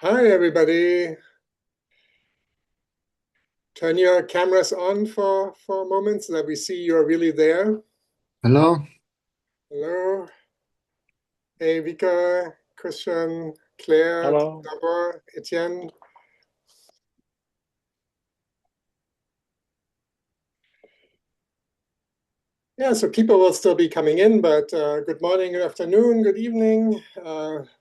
Hi, everybody. Turn your cameras on for a moment so that we see you're really there. Hello. Hello. Hey, Vika, Christian, Claire, Hello. Davor, Etienne. Yeah, so people will still be coming in, but good morning, good afternoon, good evening.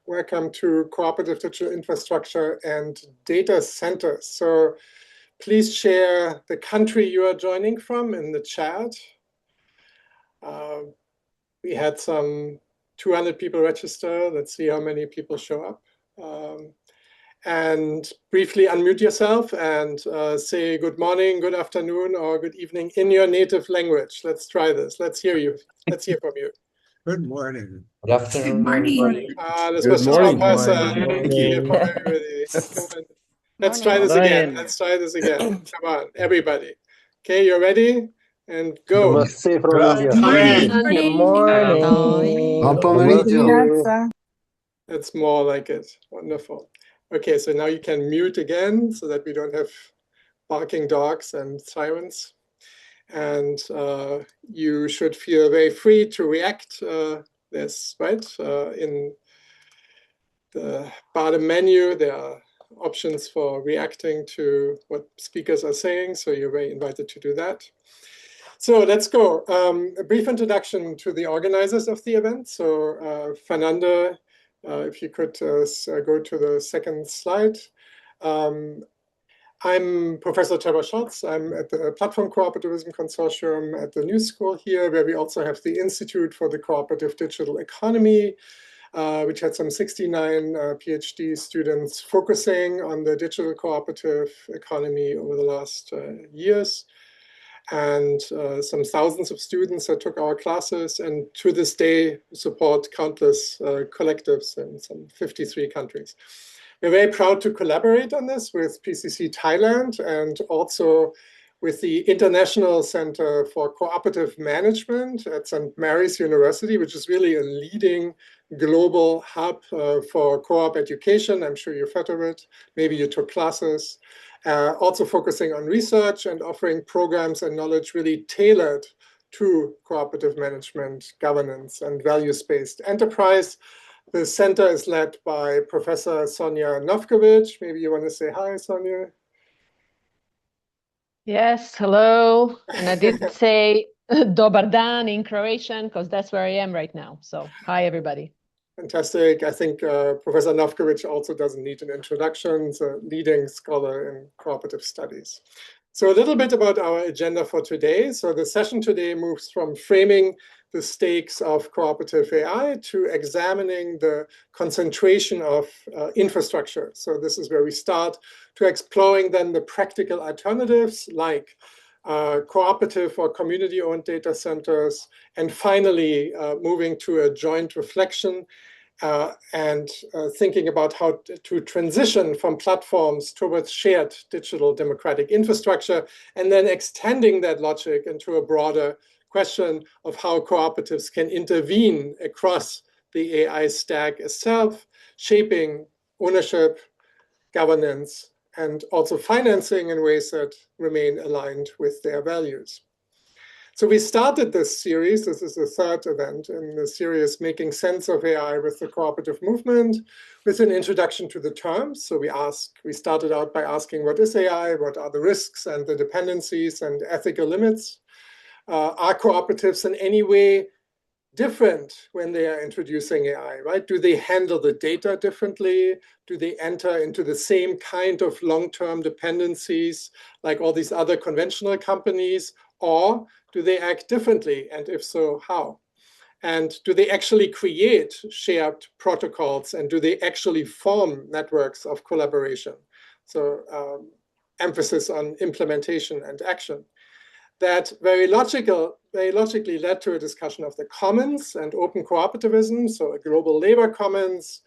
Welcome to Cooperative Digital Infrastructure and Data Centers. So please share the country you are joining from in the chat. We had some 200 people register. Let's see how many people show up. And briefly unmute yourself and say good morning, good afternoon, or good evening in your native language. Let's try this. Let's hear you. Let's hear from you. Good morning. Good afternoon. Good morning. Das Good war schon morning. mal Morning. hear from everybody. Come on. Let's try this again. Let's try this again. Come on, everybody. Okay, you're ready? And go. Namaste from Good India. morning. Good morning. Buon Welcome. pomeriggio. That's more like it. Wonderful. Okay, so now you can mute again so that we don't have barking dogs and sirens. And you should feel very free to react. There's, right, in the bottom menu, there are options for reacting to what speakers are saying. So you're very invited to do that. So let's go. A brief introduction to the organizers of the event. So Fernanda, if you could go to the second slide. I'm Professor Trevor Schatz. I'm at the Platform Cooperativism Consortium at the New School here, where we also have the Institute for the Cooperative Digital Economy, which had some 69 PhD students focusing on the digital cooperative economy over the last years. And some thousands of students that took our classes, and to this day support countless collectives in some 53 countries. We're very proud to collaborate on this with PCC Thailand and also with the International Center for Co-operative Management at St. Mary's University, which is really a leading global hub for co-op education. I'm sure you've heard of it. Maybe you took classes. Also focusing on research and offering programs and knowledge really tailored to cooperative management, governance, and values-based enterprise. The center is led by Professor Sonja Novkovic. Maybe you want to say hi, Sonja. Yes, hello. And I did say Dobar dan in Croatian because that's where I am right now. So hi, everybody. Fantastic. I think Professor Novkovic also doesn't need an introduction. He's a leading scholar in cooperative studies. So a little bit about our agenda for today. So the session today moves from framing the stakes of cooperative AI to examining the concentration of infrastructure. So this is where we start to exploring then the practical alternatives like cooperative or community-owned data centers, and finally moving to a joint reflection and thinking about how to transition from platforms towards shared digital democratic infrastructure, and then extending that logic into a broader question of how cooperatives can intervene across the AI stack itself, shaping ownership, governance, and also financing in ways that remain aligned with their values. So we started this series, this is the third event in the series, Making Sense of AI with the Cooperative Movement, with an introduction to the terms. So we started out by asking, what is AI? What are the risks and the dependencies and ethical limits? Are cooperatives in any way different when they are introducing AI, right? Do they handle the data differently? Do they enter into the same kind of long-term dependencies like all these other conventional companies? Or do they act differently? And if so, how? And do they actually create shared protocols? And do they actually form networks of collaboration? So emphasis on implementation and action. That very logically led to a discussion of the commons and open cooperativism, so a global labor commons.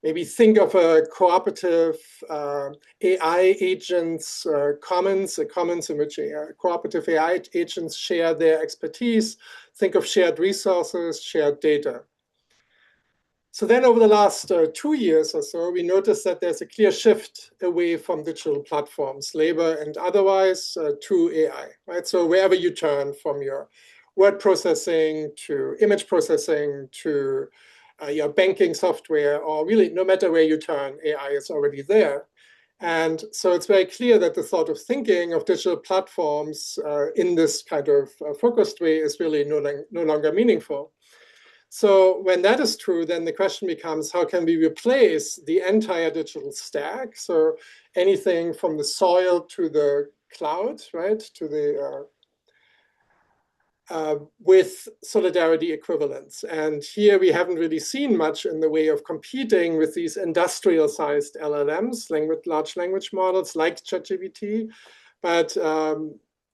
Maybe think of a cooperative AI agents commons, a commons in which cooperative AI agents share their expertise. Think of shared resources, shared data. So then over the last 2 years or so, we noticed that there's a clear shift away from digital platforms, labor and otherwise, to AI, right? So wherever you turn, from your word processing to image processing to your banking software, or really no matter where you turn, AI is already there. And so it's very clear that the sort of thinking of digital platforms in this kind of focused way is really no longer meaningful. So when that is true, then the question becomes, how can we replace the entire digital stack? So anything from the soil to the cloud, right, to the with solidarity equivalents. And here we haven't really seen much in the way of competing with these industrial-sized LLMs, large language models like ChatGPT, but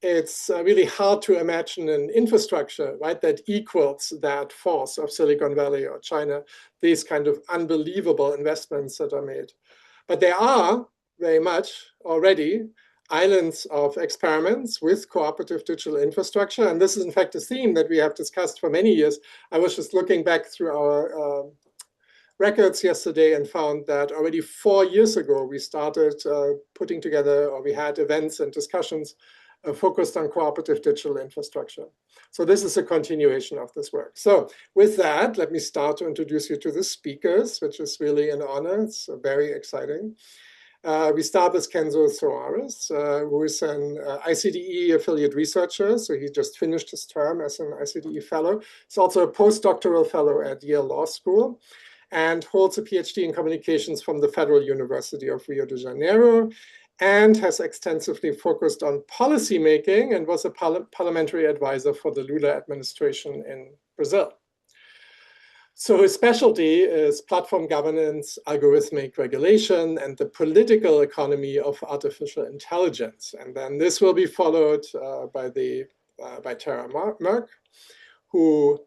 it's really hard to imagine an infrastructure, right, that equals that force of Silicon Valley or China, these kind of unbelievable investments that are made. But there are very much already islands of experiments with cooperative digital infrastructure. And this is, in fact, a theme that we have discussed for many years. I was just looking back through our records yesterday and found that already 4 years ago, we started putting together, or we had events and discussions focused on cooperative digital infrastructure. So this is a continuation of this work. So with that, let me start to introduce you to the speakers, which is really an honor. It's very exciting. We start with Kenzo Soares, who is an ICDE affiliate researcher. So he just finished his term as an ICDE fellow. He's also a postdoctoral fellow at Yale Law School and holds a PhD in communications from the Federal University of Rio de Janeiro, and has extensively focused on policymaking and was a parliamentary advisor for the Lula administration in Brazil. So his specialty is platform governance, algorithmic regulation, and the political economy of artificial intelligence. And then this will be followed by Tara Merk, who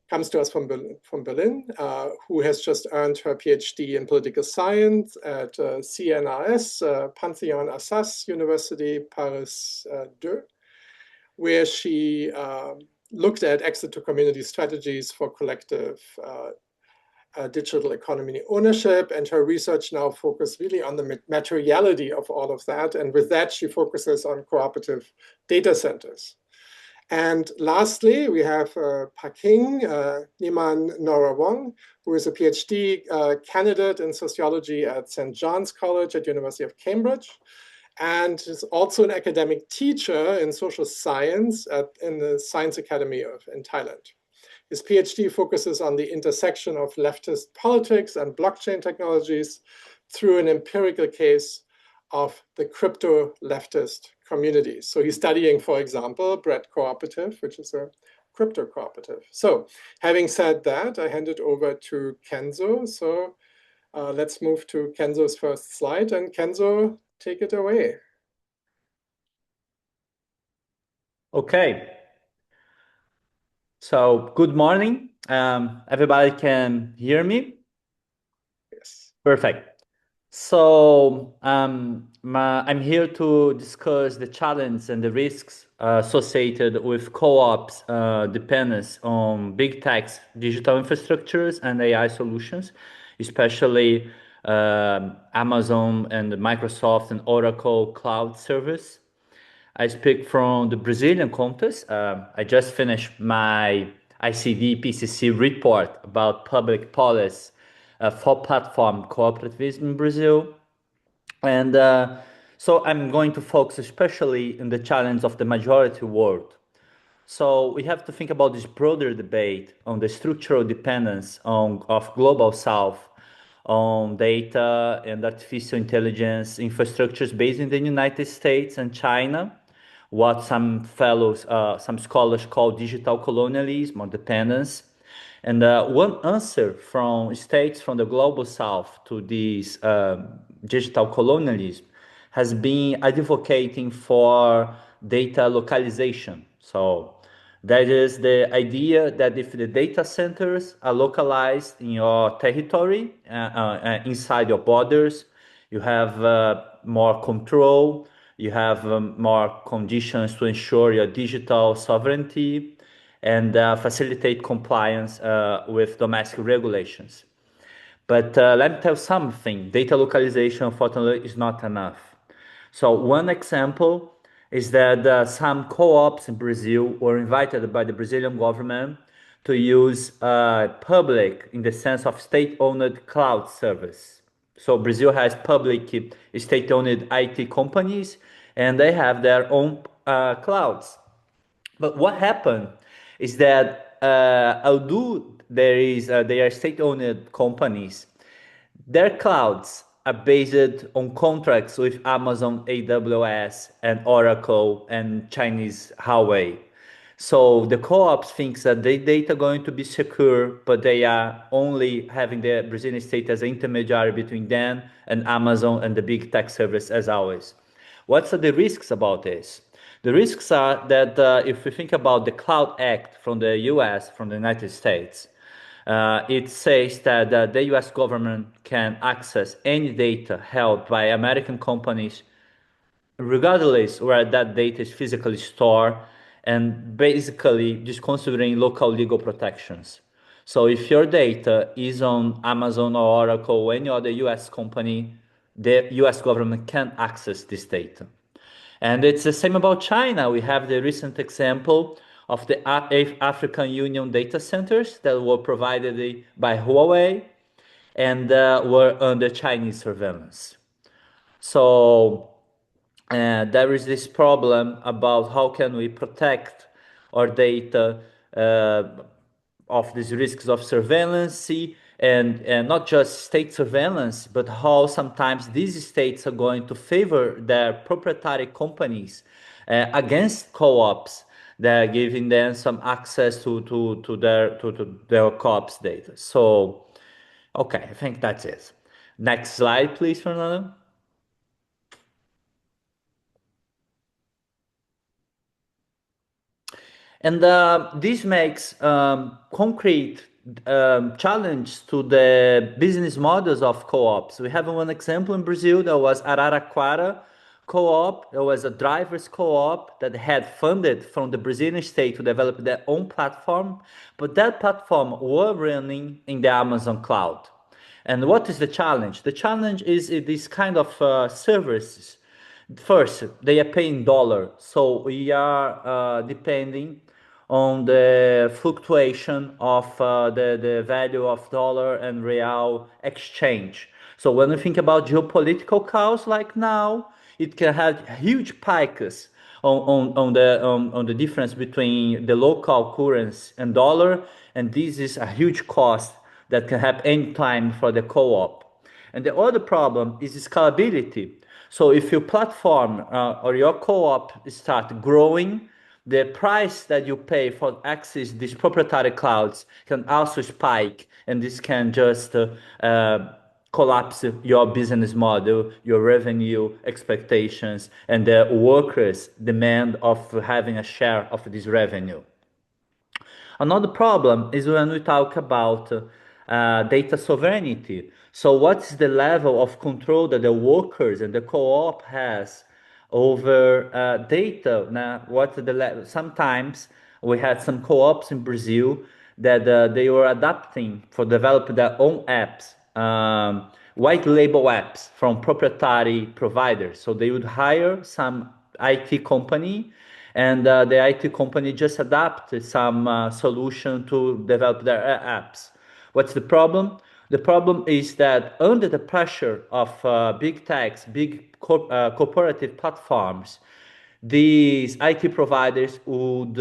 comes to us from Berlin, who has just earned her PhD in political science at CNRS, Panthéon Assas University, Paris 2, where she looked at exit to community strategies for collective digital economy ownership, and her research now focuses really on the materiality of all of that. And with that, she focuses on cooperative data centers. And lastly, we have Phakin, Nimmannorrawong, who is a PhD candidate in sociology at St. John's College at University of Cambridge, and is also an academic teacher in social science in the Science Academy in Thailand. His PhD focuses on the intersection of leftist politics and blockchain technologies through an empirical case of the crypto leftist community. So he's studying, for example, Bread Cooperative, which is a crypto cooperative. So having said that, I hand it over to Kenzo. So let's move to Kenzo's first slide, and Kenzo, take it away. Okay. So good morning. Everybody can hear me? Yes. Perfect. So I'm here to discuss the challenge and the risks associated with co-ops dependence on big tech's digital infrastructures and AI solutions, especially Amazon and Microsoft and Oracle cloud service. I speak from the Brazilian context. I just finished my ICD PCC report about public policy for platform cooperativism in Brazil. And so I'm going to focus especially in the challenge of the majority world. So we have to think about this broader debate on the structural dependence of Global South on data and artificial intelligence infrastructures based in the United States and China, what some scholars call digital colonialism or dependence. And one answer from states from the Global South to this digital colonialism has been advocating for data localization. So that is the idea that if the data centers are localized in your territory, inside your borders, you have more control, you have more conditions to ensure your digital sovereignty and facilitate compliance with domestic regulations. But let me tell you something, data localization, unfortunately, is not enough. So one example is that some co-ops in Brazil were invited by the Brazilian government to use public, in the sense of state-owned cloud service. So Brazil has public state-owned IT companies, and they have their own clouds. But what happened is that although they are state-owned companies, their clouds are based on contracts with Amazon AWS and Oracle and Chinese Huawei. So the co-ops thinks that their data are going to be secure, but they are only having the Brazilian state as an intermediary between them and Amazon and the big tech service as always. What's the risks about this? The risks are that if we think about the Cloud Act from the US, from the United States, it says that the US government can access any data held by American companies, regardless where that data is physically stored, and basically just considering local legal protections. So if your data is on Amazon or Oracle or any other US company, the US government can access this data. And it's the same about China. We have the recent example of the African Union data centers that were provided by Huawei and were under Chinese surveillance. So there is this problem about how can we protect our data of these risks of surveillance, and not just state surveillance, but how sometimes these states are going to favor their proprietary companies against co-ops that are giving them some access to their co-ops data. So, okay, I think that's it. Next slide, please, Fernando. And this makes concrete challenge to the business models of co-ops. We have one example in Brazil that was Araraquara co-op. There was a drivers co-op that had funded from the Brazilian state to develop their own platform, but that platform was running in the Amazon cloud. And what is the challenge? The challenge is this kind of services. First, they are paying dollar, so we are depending on the fluctuation of the value of dollar and real exchange. So when we think about geopolitical chaos like now, it can have huge spikes on the difference between the local currency and dollar, and this is a huge cost that can happen anytime for the co-op. And the other problem is scalability. So if your platform or your co-op start growing, the price that you pay for access these proprietary clouds can also spike, and this can just collapse your business model, your revenue expectations, and the workers' demand of having a share of this revenue. Another problem is when we talk about data sovereignty. So what's the level of control that the workers and the co-op has over data? Now, sometimes we had some co-ops in Brazil that they were adapting for developing their own apps, white label apps from proprietary providers. So they would hire some IT company, and the IT company just adapted some solution to develop their apps. What's the problem? The problem is that under the pressure of big techs, big cooperative platforms, these IT providers would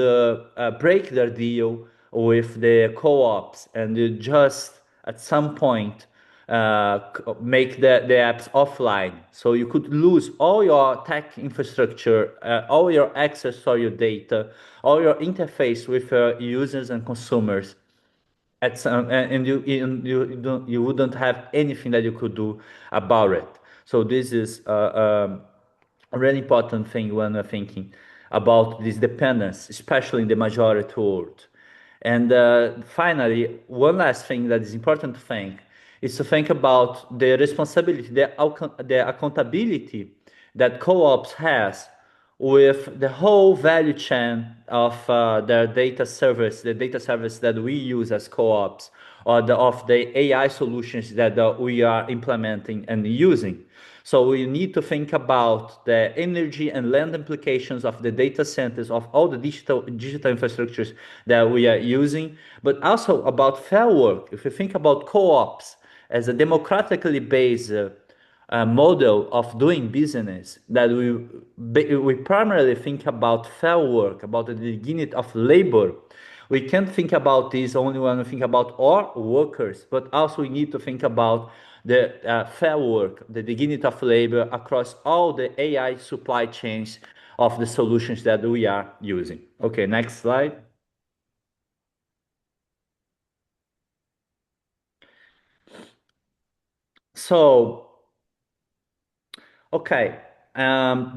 break their deal with the co-ops, and they just at some point make the apps offline. So you could lose all your tech infrastructure, all your access to your data, all your interface with users and consumers. And you wouldn't have anything that you could do about it. So this is a really important thing when we're thinking about this dependence, especially in the majority world. And finally, one last thing that is important to think is to think about the responsibility, the accountability that co-ops has with the whole value chain of their data service, the data service that we use as co-ops, or of the AI solutions that we are implementing and using. So we need to think about the energy and land implications of the data centers, of all the digital infrastructures that we are using, but also about fair work. If you think about co-ops as a democratically based model of doing business, that we primarily think about fair work, about the dignity of labor. We can't think about this only when we think about our workers, but also we need to think about the fair work, the dignity of labor across all the AI supply chains of the solutions that we are using. Okay, next slide. So, okay,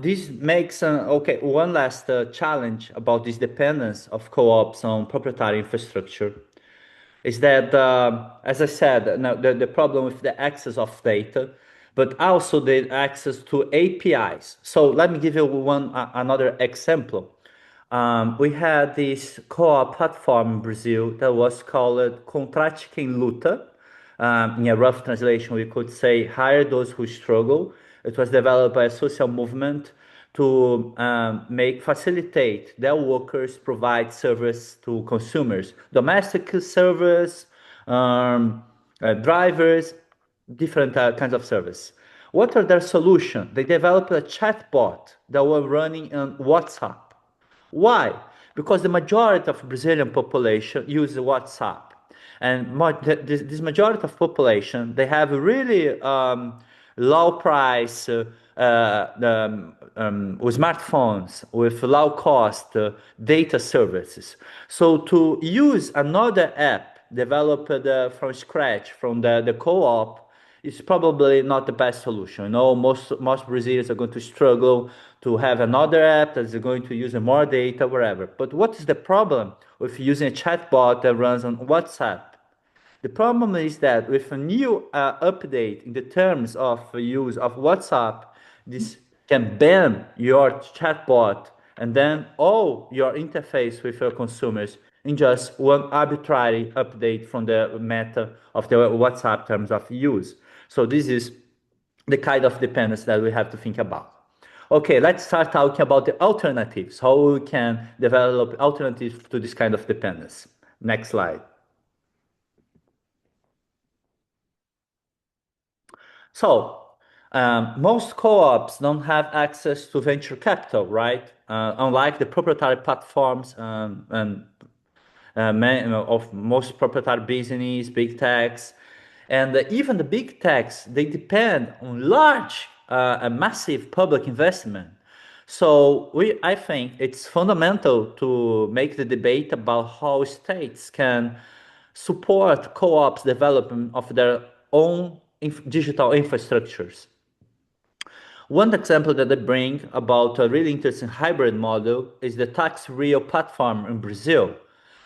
this makes one last challenge about this dependence of co-ops on proprietary infrastructure is that, as I said, now the problem with the access of data, but also the access to APIs. So let me give you another example. We had this co-op platform in Brazil that was called Contrate Quem Luta. In a rough translation, we could say hire those who struggle. It was developed by a social movement to facilitate their workers provide service to consumers, domestic service, drivers, different kinds of service. What are their solution? They developed a chatbot that was running on WhatsApp. Why? Because the majority of Brazilian population use WhatsApp, and this majority of population, they have really low price with smartphones with low cost data services. So to use another app developed from scratch from the co-op is probably not the best solution. You know, most Brazilians are going to struggle to have another app that is going to use more data, wherever. But what is the problem with using a chatbot that runs on WhatsApp? The problem is that with a new update in the terms of use of WhatsApp, this can ban your chatbot and then all your interface with your consumers in just one arbitrary update from the meta of the WhatsApp terms of use. So this is the kind of dependence that we have to think about. Okay, let's start talking about the alternatives, how we can develop alternatives to this kind of dependence. Next slide. So, most co-ops don't have access to venture capital, right? Unlike the proprietary platforms and of most proprietary business, big techs, and even the big techs, they depend on large, a massive public investment. So I think it's fundamental to make the debate about how states can support co-ops development of their own digital infrastructures. One example that I bring about a really interesting hybrid model is the Tax Rio platform in Brazil.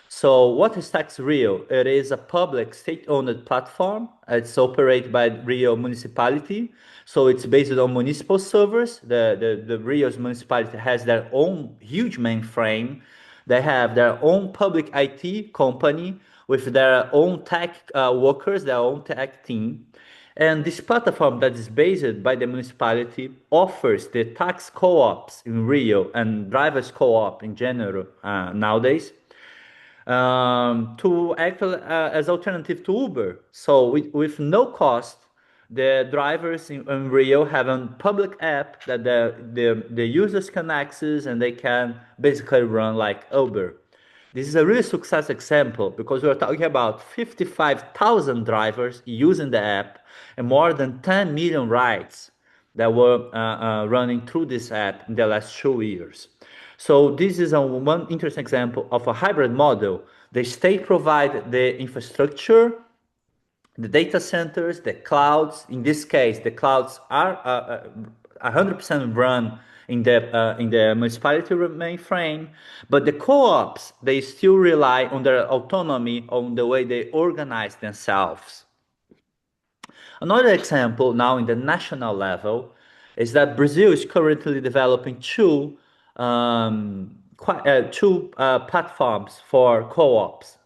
So what is Tax Rio? It is a public state-owned platform. It's operated by Rio municipality. So it's based on municipal servers. The Rio's municipality has their own huge mainframe. They have their own public IT company with their own tech workers, their own tech team. And this platform that is based by the municipality offers the tax co-ops in Rio and drivers co-op in general nowadays to act as alternative to Uber. So with no cost, the drivers in Rio have a public app that the users can access and they can basically run like Uber. This is a really success example because we're talking about 55,000 drivers using the app and more than 10 million rides that were running through this app in the last 2 years. So this is one interesting example of a hybrid model. The state provides the infrastructure, the data centers, the clouds. In this case, the clouds are 100% run in the municipality mainframe, but the co-ops, they still rely on their autonomy, on the way they organize themselves. Another example now in the national level is that Brazil is currently developing two two platforms for co-ops.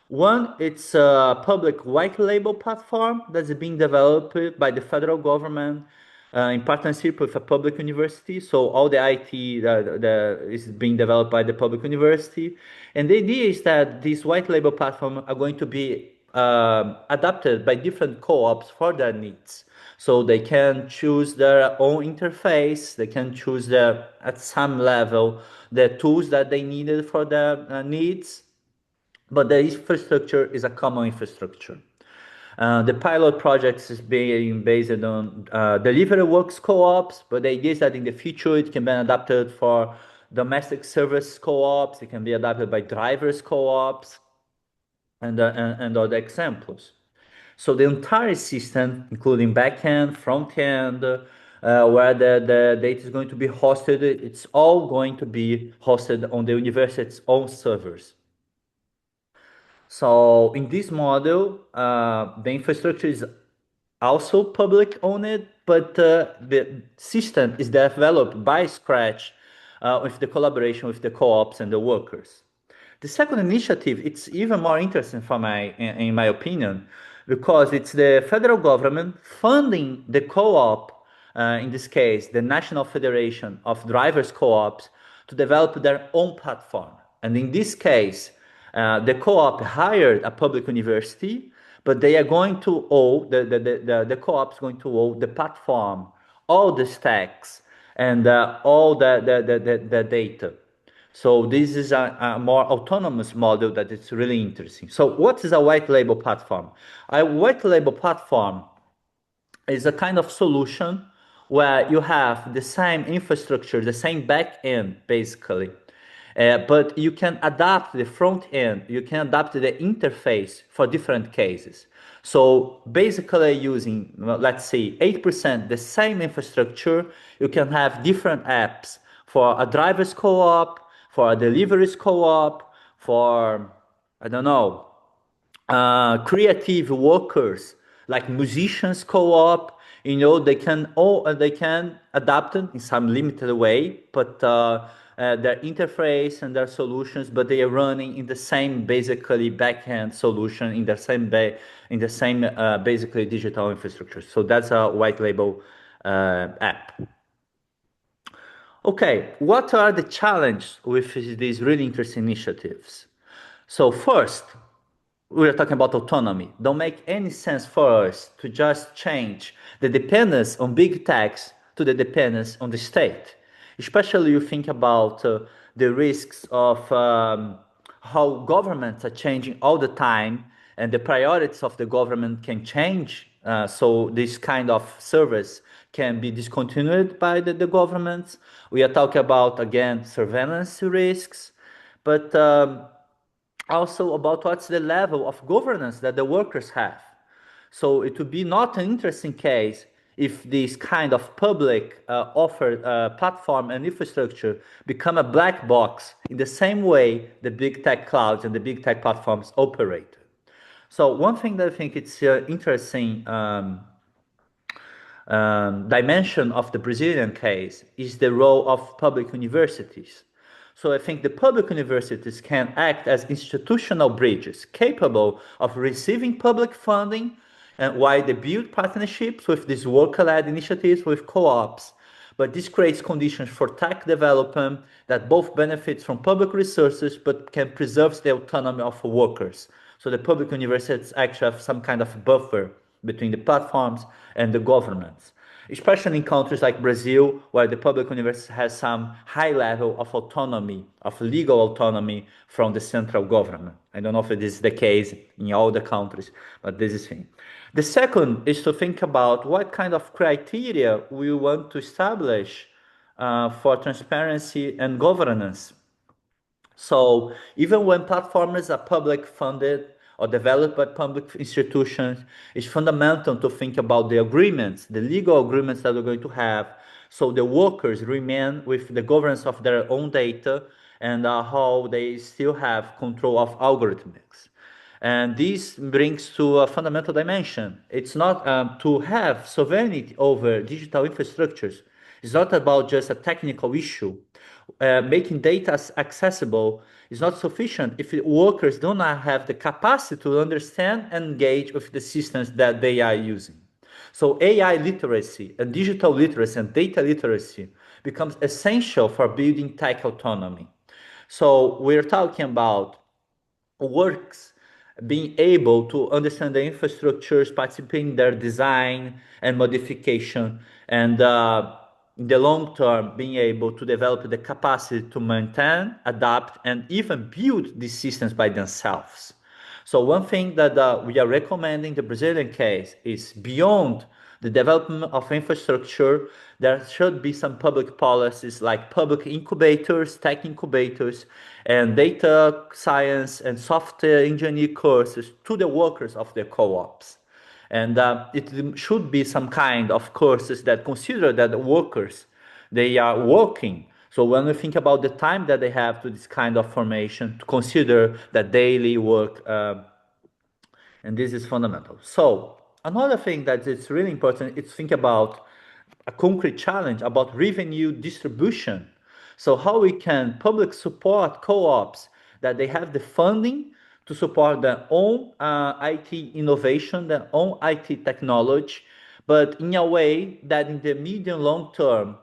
One, it's a public white label platform that's being developed by the federal government in partnership with a public university. So all the IT is being developed by the public university. And the idea is that these white label platforms are going to be adapted by different co-ops for their needs. So they can choose their own interface, they can choose at some level, the tools that they needed for their needs, but the infrastructure is a common infrastructure. The pilot project is being based on delivery works co-ops, but the idea is that in the future it can be adapted for domestic service co-ops, it can be adapted by drivers co-ops, and other examples. So the entire system, including backend, front-end, where the data is going to be hosted, it's all going to be hosted on the university's own servers. So in this model, the infrastructure is also public owned, but the system is developed by scratch with the collaboration with the co-ops and the workers. The second initiative, it's even more interesting in my opinion, because it's the federal government funding the co-op, in this case, the National Federation of Drivers Co-ops, to develop their own platform. And in this case, the co-op hired a public university, but they are going to owe, the co-op is going to owe the platform, all the stacks, and all the data. So this is a more autonomous model that is really interesting. So what is a white label platform? A white label platform is a kind of solution where you have the same infrastructure, the same back end, basically. But you can adapt the front end, you can adapt the interface for different cases. So basically using, let's say, 8% the same infrastructure, you can have different apps for a driver's co-op, for a deliveries co-op, for, I don't know, creative workers, like musicians co-op. They can adapt it in some limited way, but their interface and their solutions, but they are running in the same basically backend solution in the same basically digital infrastructure. So that's a white label app. Okay, what are the challenges with these really interesting initiatives? So first, we're talking about autonomy. Don't make any sense for us to just change the dependence on big techs to the dependence on the state. Especially you think about the risks of how governments are changing all the time, and the priorities of the government can change. So this kind of service can be discontinued by the governments. We are talking about, again, surveillance risks, but also about what's the level of governance that the workers have. So it would be not an interesting case if this kind of public offered platform and infrastructure become a black box in the same way the big tech clouds and the big tech platforms operate. So one thing that I think it's interesting dimension of the Brazilian case is the role of public universities. So I think the public universities can act as institutional bridges capable of receiving public funding, and while they build partnerships with these worker-led initiatives with co-ops. But this creates conditions for tech development that both benefits from public resources but can preserve the autonomy of workers. So the public universities actually have some kind of buffer between the platforms and the governments, especially in countries like Brazil, where the public university has some high level of autonomy, of legal autonomy from the central government. I don't know if this is the case in all the countries, but this is thing. The second is to think about what kind of criteria we want to establish for transparency and governance. So even when platforms are public funded or developed by public institutions, it's fundamental to think about the agreements, the legal agreements that we're going to have, so the workers remain with the governance of their own data and how they still have control of algorithms. And this brings to a fundamental dimension. It's not to have sovereignty over digital infrastructures. It's not about just a technical issue. making data accessible is not sufficient if the workers do not have the capacity to understand and engage with the systems that they are using. So AI literacy and digital literacy and data literacy becomes essential for building tech autonomy. So we're talking about works being able to understand the infrastructures, participate in their design and modification, and in the long term, being able to develop the capacity to maintain, adapt, and even build these systems by themselves. So one thing that we are recommending in the Brazilian case is beyond the development of infrastructure, there should be some public policies like public incubators, tech incubators, and data science and software engineering courses to the workers of the co-ops. And it should be some kind of courses that consider that the workers, they are working. So when we think about the time that they have to this kind of formation, to consider that daily work, and this is fundamental. So another thing that is really important is think about a concrete challenge about revenue distribution. So how we can public support co-ops that they have the funding to support their own IT innovation, their own IT technology, but in a way that in the medium long term,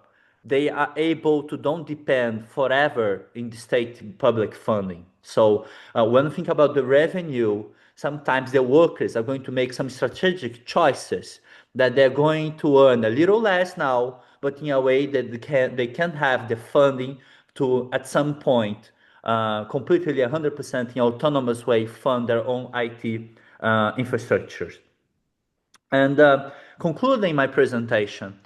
they are able to don't depend forever in the state public funding. So when we think about the revenue, sometimes the workers are going to make some strategic choices that they're going to earn a little less now, but in a way that they can have the funding to, at some point, completely 100% in autonomous way fund their own IT infrastructures. And concluding my presentation,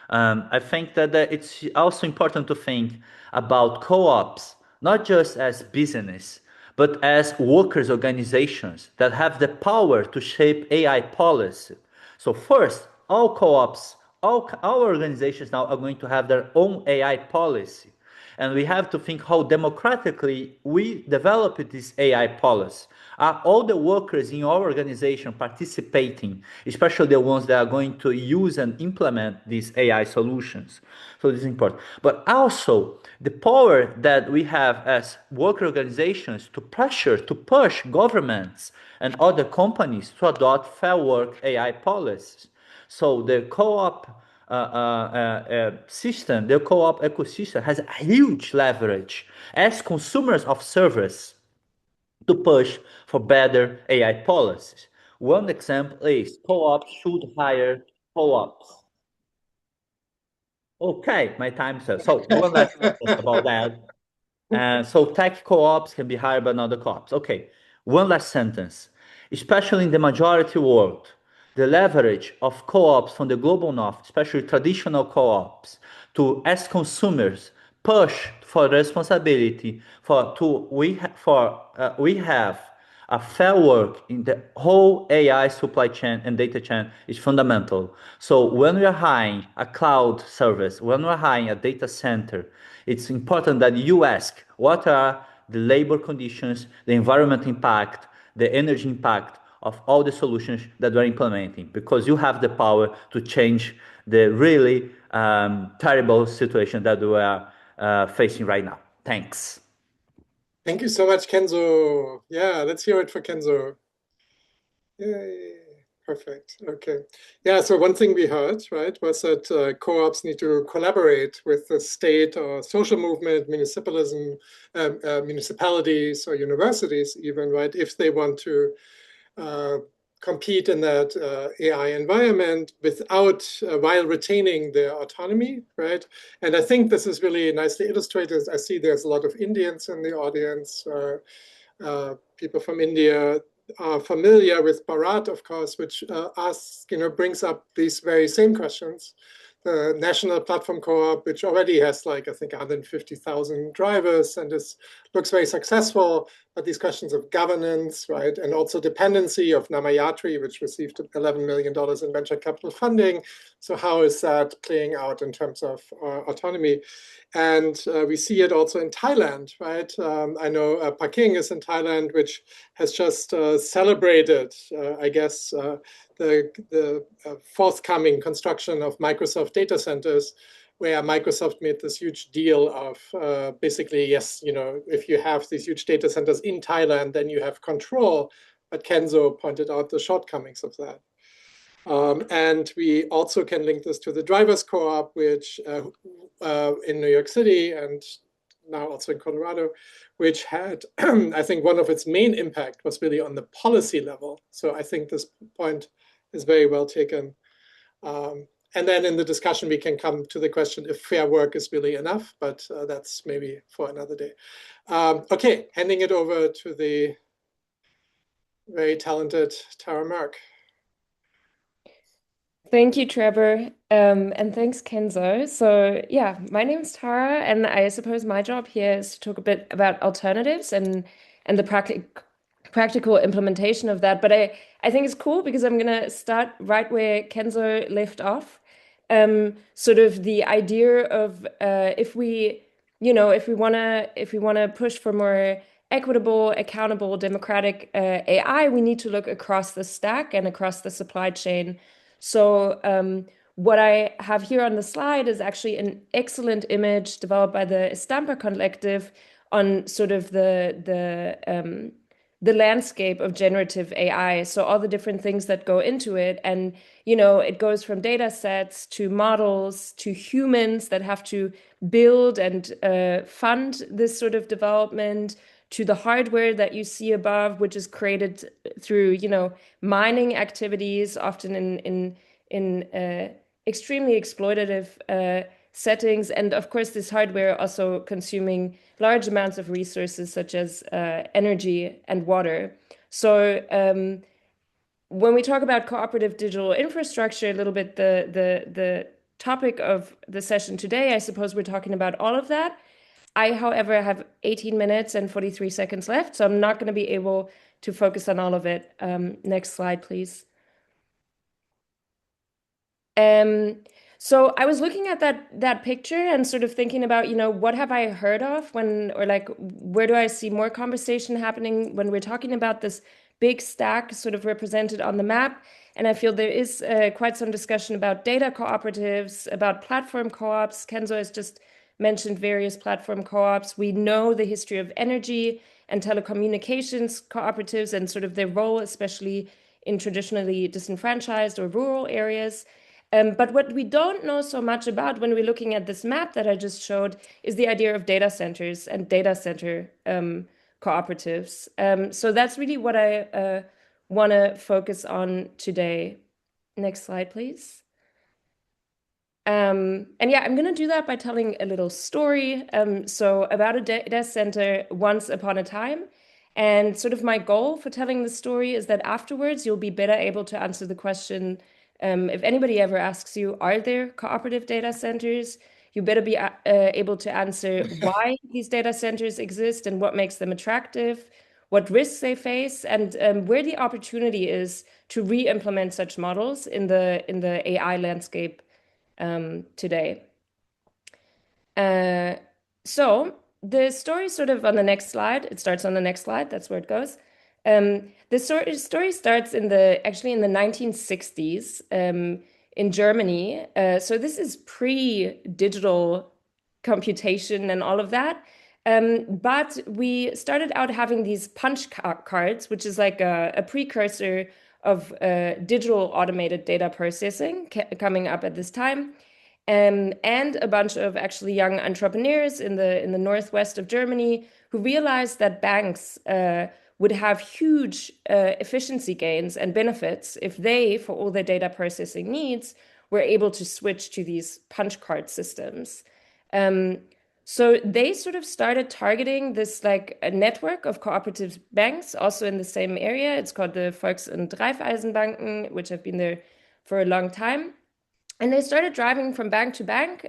I think that it's also important to think about co-ops, not just as business, but as workers' organizations that have the power to shape AI policy. So first, all co-ops, all organizations now are going to have their own AI policy. And we have to think how democratically we develop this AI policy. Are all the workers in your organization participating, especially the ones that are going to use and implement these AI solutions? So this is important. But also the power that we have as worker organizations to pressure, to push governments and other companies to adopt fair work AI policies. So the co-op system, the co-op ecosystem has a huge leverage as consumers of service to push for better AI policies. One example is co-ops should hire co-ops. Okay, my time's up. So one last sentence about that. So tech co-ops can be hired by other co-ops. Okay, one last sentence. Especially in the majority world, the leverage of co-ops from the global north, especially traditional co-ops, to as consumers push for the responsibility we have a fair work in the whole AI supply chain and data chain is fundamental. So when we are hiring a cloud service, when we're hiring a data center, it's important that you ask what are the labor conditions, the environment impact, the energy impact of all the solutions that we're implementing, because you have the power to change the really terrible situation that we are facing right now. Thanks. Thank you so much, Kenzo. Yeah, let's hear it for Kenzo. Yay. Perfect. Okay. Yeah, so one thing we heard, right, was that co-ops need to collaborate with the state or social movement, municipalism, municipalities or universities even, right, if they want to compete in that AI environment without, while retaining their autonomy, right? And I think this is really nicely illustrated. I see there's a lot of Indians in the audience, people from India are familiar with Bharat, of course, which brings up these very same questions. The National Platform Co-op, which already has like, I think 150,000 drivers and looks very successful, but these questions of governance, right? And also dependency of Namayatri, which received $11 million in venture capital funding. So how is that playing out in terms of autonomy? And we see it also in Thailand, right? I know Phakin is in Thailand, which has just celebrated, I guess, the forthcoming construction of Microsoft data centers, where Microsoft made this huge deal of basically, yes, if you have these huge data centers in Thailand, then you have control. But Kenzo pointed out the shortcomings of that. And we also can link this to the drivers co-op, which in New York City and now also in Colorado, which had, I think one of its main impact was really on the policy level. So I think this point is very well taken. And then in the discussion, we can come to the question if fair work is really enough, but that's maybe for another day. Okay, handing it over to the very talented Tara Merk. Thank you, Trevor, and thanks, Kenzo. So yeah, my name is Tara, and I suppose my job here is to talk a bit about alternatives and the practical implementation of that. But I think it's cool because I'm gonna start right where Kenzo left off. Sort of the idea of if we wanna push for more equitable, accountable, democratic AI, we need to look across the stack and across the supply chain. So what I have here on the slide is actually an excellent image developed by the Estampa Collective on sort of the landscape of generative AI. So all the different things that go into it. And, it goes from data sets to models to humans that have to build and fund this sort of development, to the hardware that you see above, which is created through, mining activities, often in extremely exploitative settings. And of course, this hardware also consuming large amounts of resources such as energy and water. So when we talk about cooperative digital infrastructure, a little bit the topic of the session today, I suppose we're talking about all of that. I, however, have 18 minutes and 43 seconds left, so I'm not going to be able to focus on all of it. Next slide, please. So I was looking at that picture and sort of thinking about, what have I heard of where do I see more conversation happening when we're talking about this big stack sort of represented on the map? And I feel there is quite some discussion about data cooperatives, about platform co-ops. Kenzo has just mentioned various platform co-ops. We know the history of energy and telecommunications cooperatives and sort of their role, especially in traditionally disenfranchised or rural areas. But what we don't know so much about when we're looking at this map that I just showed is the idea of data centers and data center cooperatives. So that's really what I want to focus on today. Next slide, please. And yeah, I'm going to do that by telling a little story. So about a data center once upon a time. And sort of my goal for telling the story is that afterwards you'll be better able to answer the question, if anybody ever asks you, are there cooperative data centers? You better be able to answer why these data centers exist and what makes them attractive, what risks they face, and where the opportunity is to re-implement such models in the AI landscape today. So the story sort of on the next slide, it starts on the next slide, that's where it goes. The story starts actually in the 1960s in Germany. So this is pre-digital computation and all of that. But we started out having these punch cards, which is like a precursor of digital automated data processing coming up at this time. And a bunch of actually young entrepreneurs in the northwest of Germany who realized that banks would have huge efficiency gains and benefits if they, for all their data processing needs, were able to switch to these punch card systems. So they sort of started targeting this like a network of cooperative banks, also in the same area. It's called the Volks- und Raiffeisenbanken, which have been there for a long time. And they started driving from bank to bank,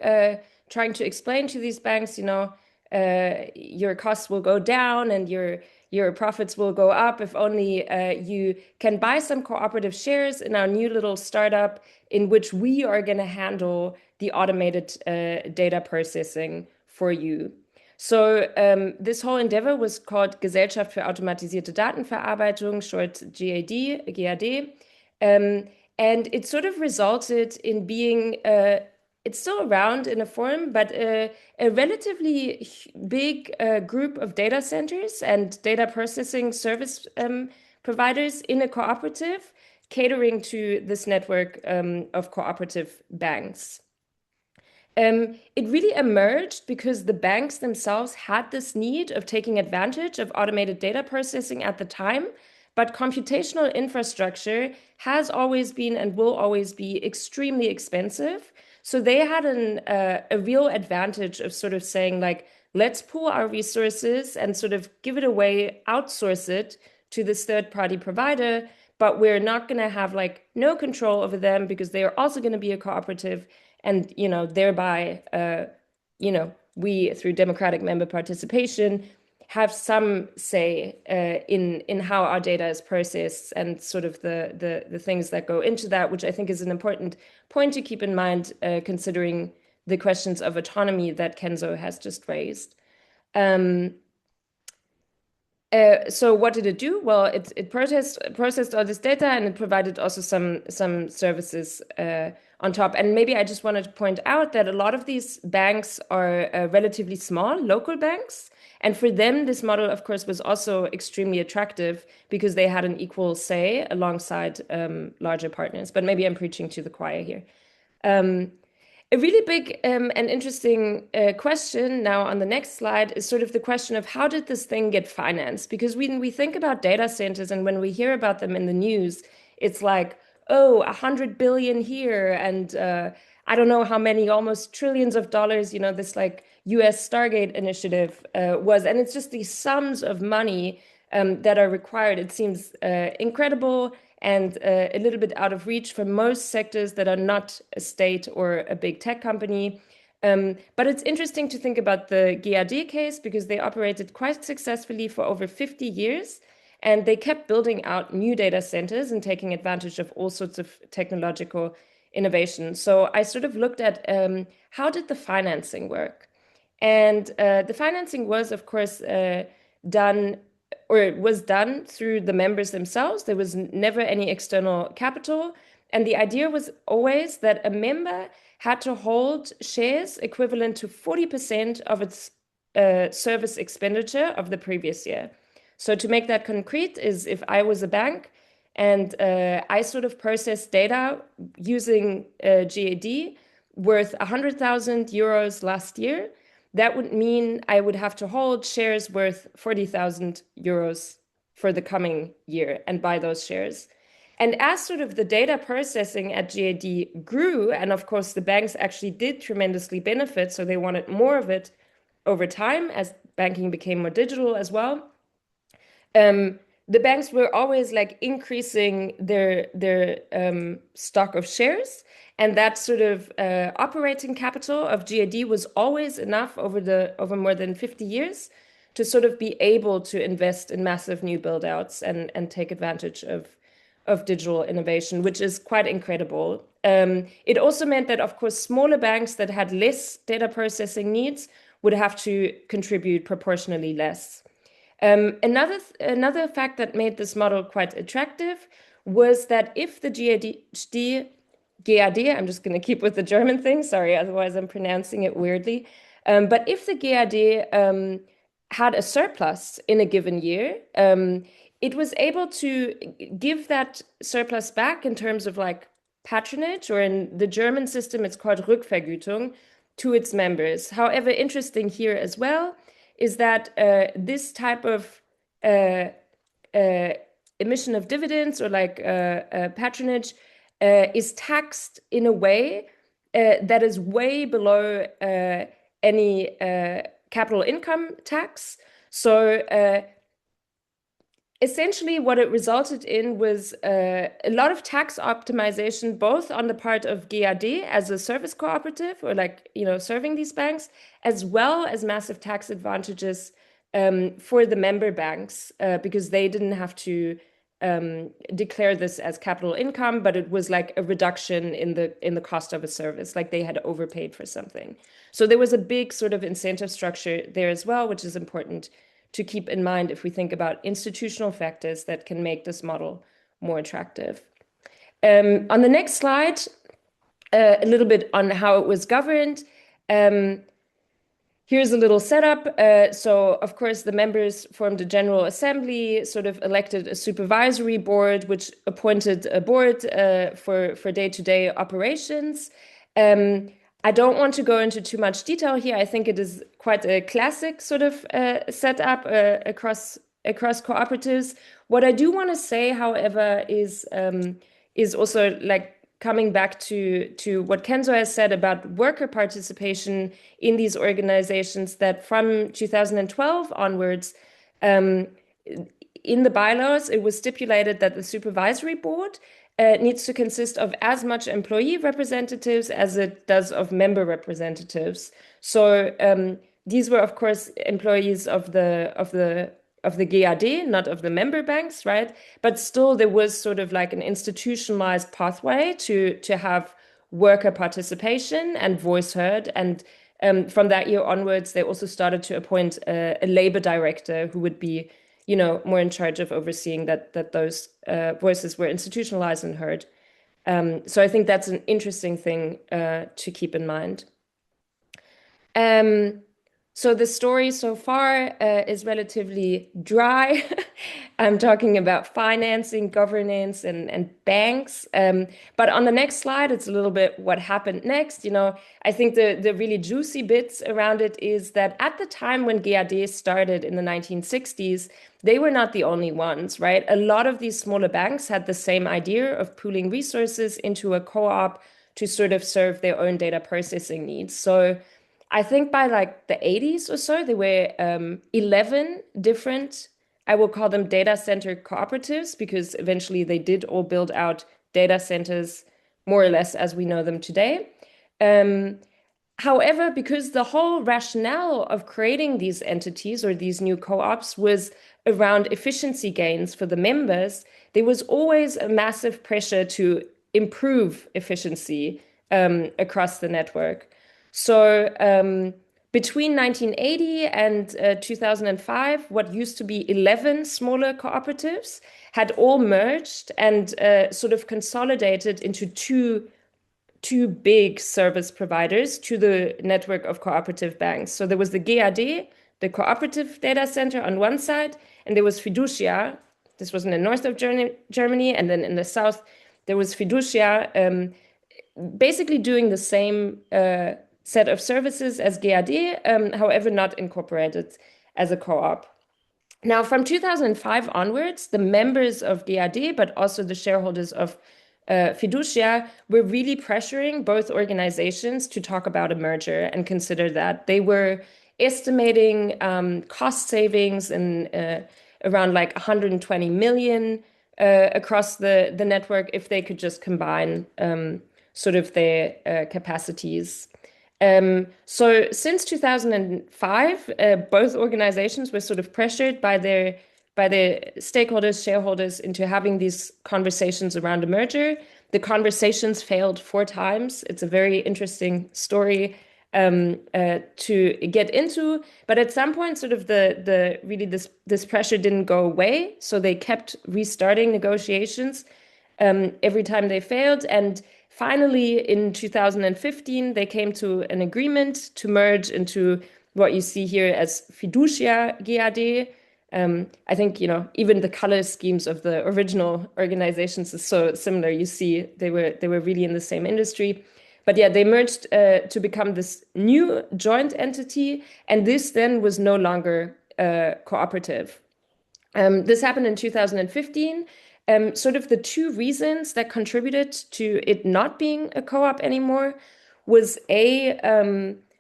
trying to explain to these banks, your costs will go down and your profits will go up if only you can buy some cooperative shares in our new little startup in which we are going to handle the automated data processing for you. So this whole endeavor was called Gesellschaft für automatisierte Datenverarbeitung, short GAD. And it sort of resulted in being it's still around in a form, but a relatively big group of data centers and data processing service providers in a cooperative catering to this network of cooperative banks. It really emerged because the banks themselves had this need of taking advantage of automated data processing at the time, but computational infrastructure has always been and will always be extremely expensive. So they had a real advantage of sort of saying, like, let's pool our resources and sort of give it away, outsource it to this third-party provider, but we're not going to have like no control over them because they are also going to be a cooperative, and thereby we, through democratic member participation, have some say in how our data is processed and sort of the things that go into that, which I think is an important point to keep in mind, considering the questions of autonomy that Kenzo has just raised. So what did it do? Well, it processed all this data, and it provided also some services on top. And maybe I just wanted to point out that a lot of these banks are relatively small local banks. And for them, this model, of course, was also extremely attractive because they had an equal say alongside larger partners. But maybe I'm preaching to the choir here. A really big and interesting question now on the next slide is sort of the question of how did this thing get financed? Because when we think about data centers and when we hear about them in the news, it's like, oh, 100 billion here and I don't know how many, almost trillions of dollars, this like US Stargate initiative was. And it's just these sums of money that are required. It seems incredible and a little bit out of reach for most sectors that are not a state or a big tech company. But it's interesting to think about the GAD case because they operated quite successfully for over 50 years. And they kept building out new data centers and taking advantage of all sorts of technological innovation. So I sort of looked at how did the financing work? And the financing was, of course, done through the members themselves. There was never any external capital. And the idea was always that a member had to hold shares equivalent to 40% of its service expenditure of the previous year. So to make that concrete is if I was a bank and I sort of processed data using GAD worth 100,000 euros last year, that would mean I would have to hold shares worth 40,000 euros for the coming year and buy those shares. And as sort of the data processing at GAD grew, and of course the banks actually did tremendously benefit, so they wanted more of it over time as banking became more digital as well. The banks were always like increasing their stock of shares, and that sort of operating capital of GAD was always enough over more than 50 years to sort of be able to invest in massive new build-outs and take advantage of digital innovation, which is quite incredible. It also meant that, of course, smaller banks that had less data processing needs would have to contribute proportionally less. Another fact that made this model quite attractive was that if the GAD, I'm just going to keep with the German thing, sorry, otherwise I'm pronouncing it weirdly. But if the GAD had a surplus in a given year, it was able to give that surplus back in terms of like patronage, or in the German system, it's called Rückvergütung, to its members. However, interesting here as well is that this type of emission of dividends or like patronage is taxed in a way that is way below any capital income tax. So essentially what it resulted in was a lot of tax optimization, both on the part of GAD as a service cooperative or like, serving these banks, as well as massive tax advantages for the member banks because they didn't have to declare this as capital income, but it was like a reduction in the cost of a service, like they had overpaid for something. So there was a big sort of incentive structure there as well, which is important to keep in mind if we think about institutional factors that can make this model more attractive. On the next slide, a little bit on how it was governed. Here's a little setup. So, of course, the members formed a general assembly, sort of elected a supervisory board, which appointed a board for day-to-day operations. I don't want to go into too much detail here. I think it is quite a classic sort of setup across cooperatives. What I do want to say, however, is also like coming back to what Kenzo has said about worker participation in these organizations, that from 2012 onwards, in the bylaws, it was stipulated that the supervisory board needs to consist of as much employee representatives as it does of member representatives. So these were, of course, employees of the GAD, not of the member banks, right? But still, there was sort of like an institutionalized pathway to have worker participation and voice heard. And from that year onwards, they also started to appoint a labor director who would be, more in charge of overseeing that those voices were institutionalized and heard. So I think that's an interesting thing to keep in mind. So the story so far is relatively dry. I'm talking about financing, governance, and banks. But on the next slide, it's a little bit what happened next. I think the really juicy bits around it is that at the time when GAD started in the 1960s, they were not the only ones, right? A lot of these smaller banks had the same idea of pooling resources into a co-op to sort of serve their own data processing needs. So I think by like the 80s or so, there were 11 different, I will call them data center cooperatives, because eventually they did all build out data centers more or less as we know them today. However, because the whole rationale of creating these entities or these new co-ops was around efficiency gains for the members, there was always a massive pressure to improve efficiency across the network. So between 1980 and 2005, what used to be 11 smaller cooperatives had all merged and sort of consolidated into two big service providers to the network of cooperative banks. So there was the GAD, the cooperative data center on one side, and there was Fiducia. This was in the north of Germany, and then in the south, there was Fiducia, basically doing the same set of services as GAD, however, not incorporated as a co-op. Now, from 2005 onwards, the members of GAD, but also the shareholders of Fiducia, were really pressuring both organizations to talk about a merger and consider that. They were estimating cost savings in around like 120 million across the network if they could just combine sort of their capacities. So since 2005, both organizations were sort of pressured by their stakeholders, shareholders, into having these conversations around a merger. The conversations failed 4 times. It's a very interesting story to get into. But at some point, sort of this pressure didn't go away. So they kept restarting negotiations every time they failed. And finally, in 2015, they came to an agreement to merge into what you see here as Fiducia GAD. I think, even the color schemes of the original organizations is so similar. You see, they were really in the same industry. But yeah, they merged to become this new joint entity. And this then was no longer cooperative. This happened in 2015. Sort of the 2 reasons that contributed to it not being a co-op anymore was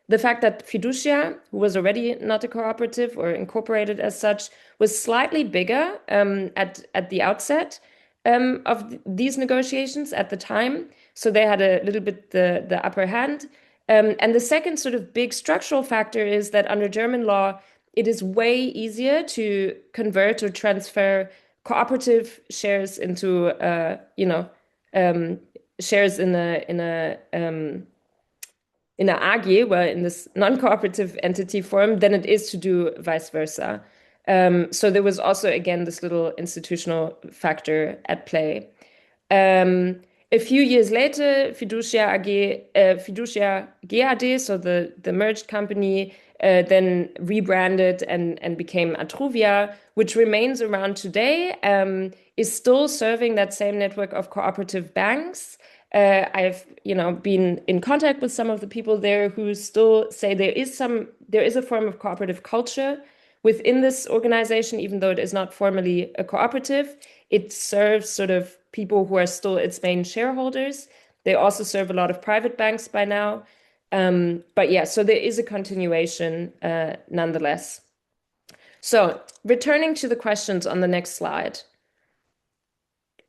the fact that Fiducia, who was already not a cooperative or incorporated as such, was slightly bigger at the outset of these negotiations at the time. So they had a little bit the upper hand. And the second sort of big structural factor is that under German law, it is way easier to convert or transfer cooperative shares into shares in a AG, well, in this non-cooperative entity form, than it is to do vice versa. So there was also, again, this little institutional factor at play. A few years later, Fiducia GAD, so the merged company, then rebranded and became Atruvia, which remains around today, is still serving that same network of cooperative banks. I've been in contact with some of the people there who still say there is a form of cooperative culture within this organization, even though it is not formally a cooperative. It serves sort of people who are still its main shareholders. They also serve a lot of private banks by now. But yeah, so there is a continuation nonetheless. So returning to the questions on the next slide.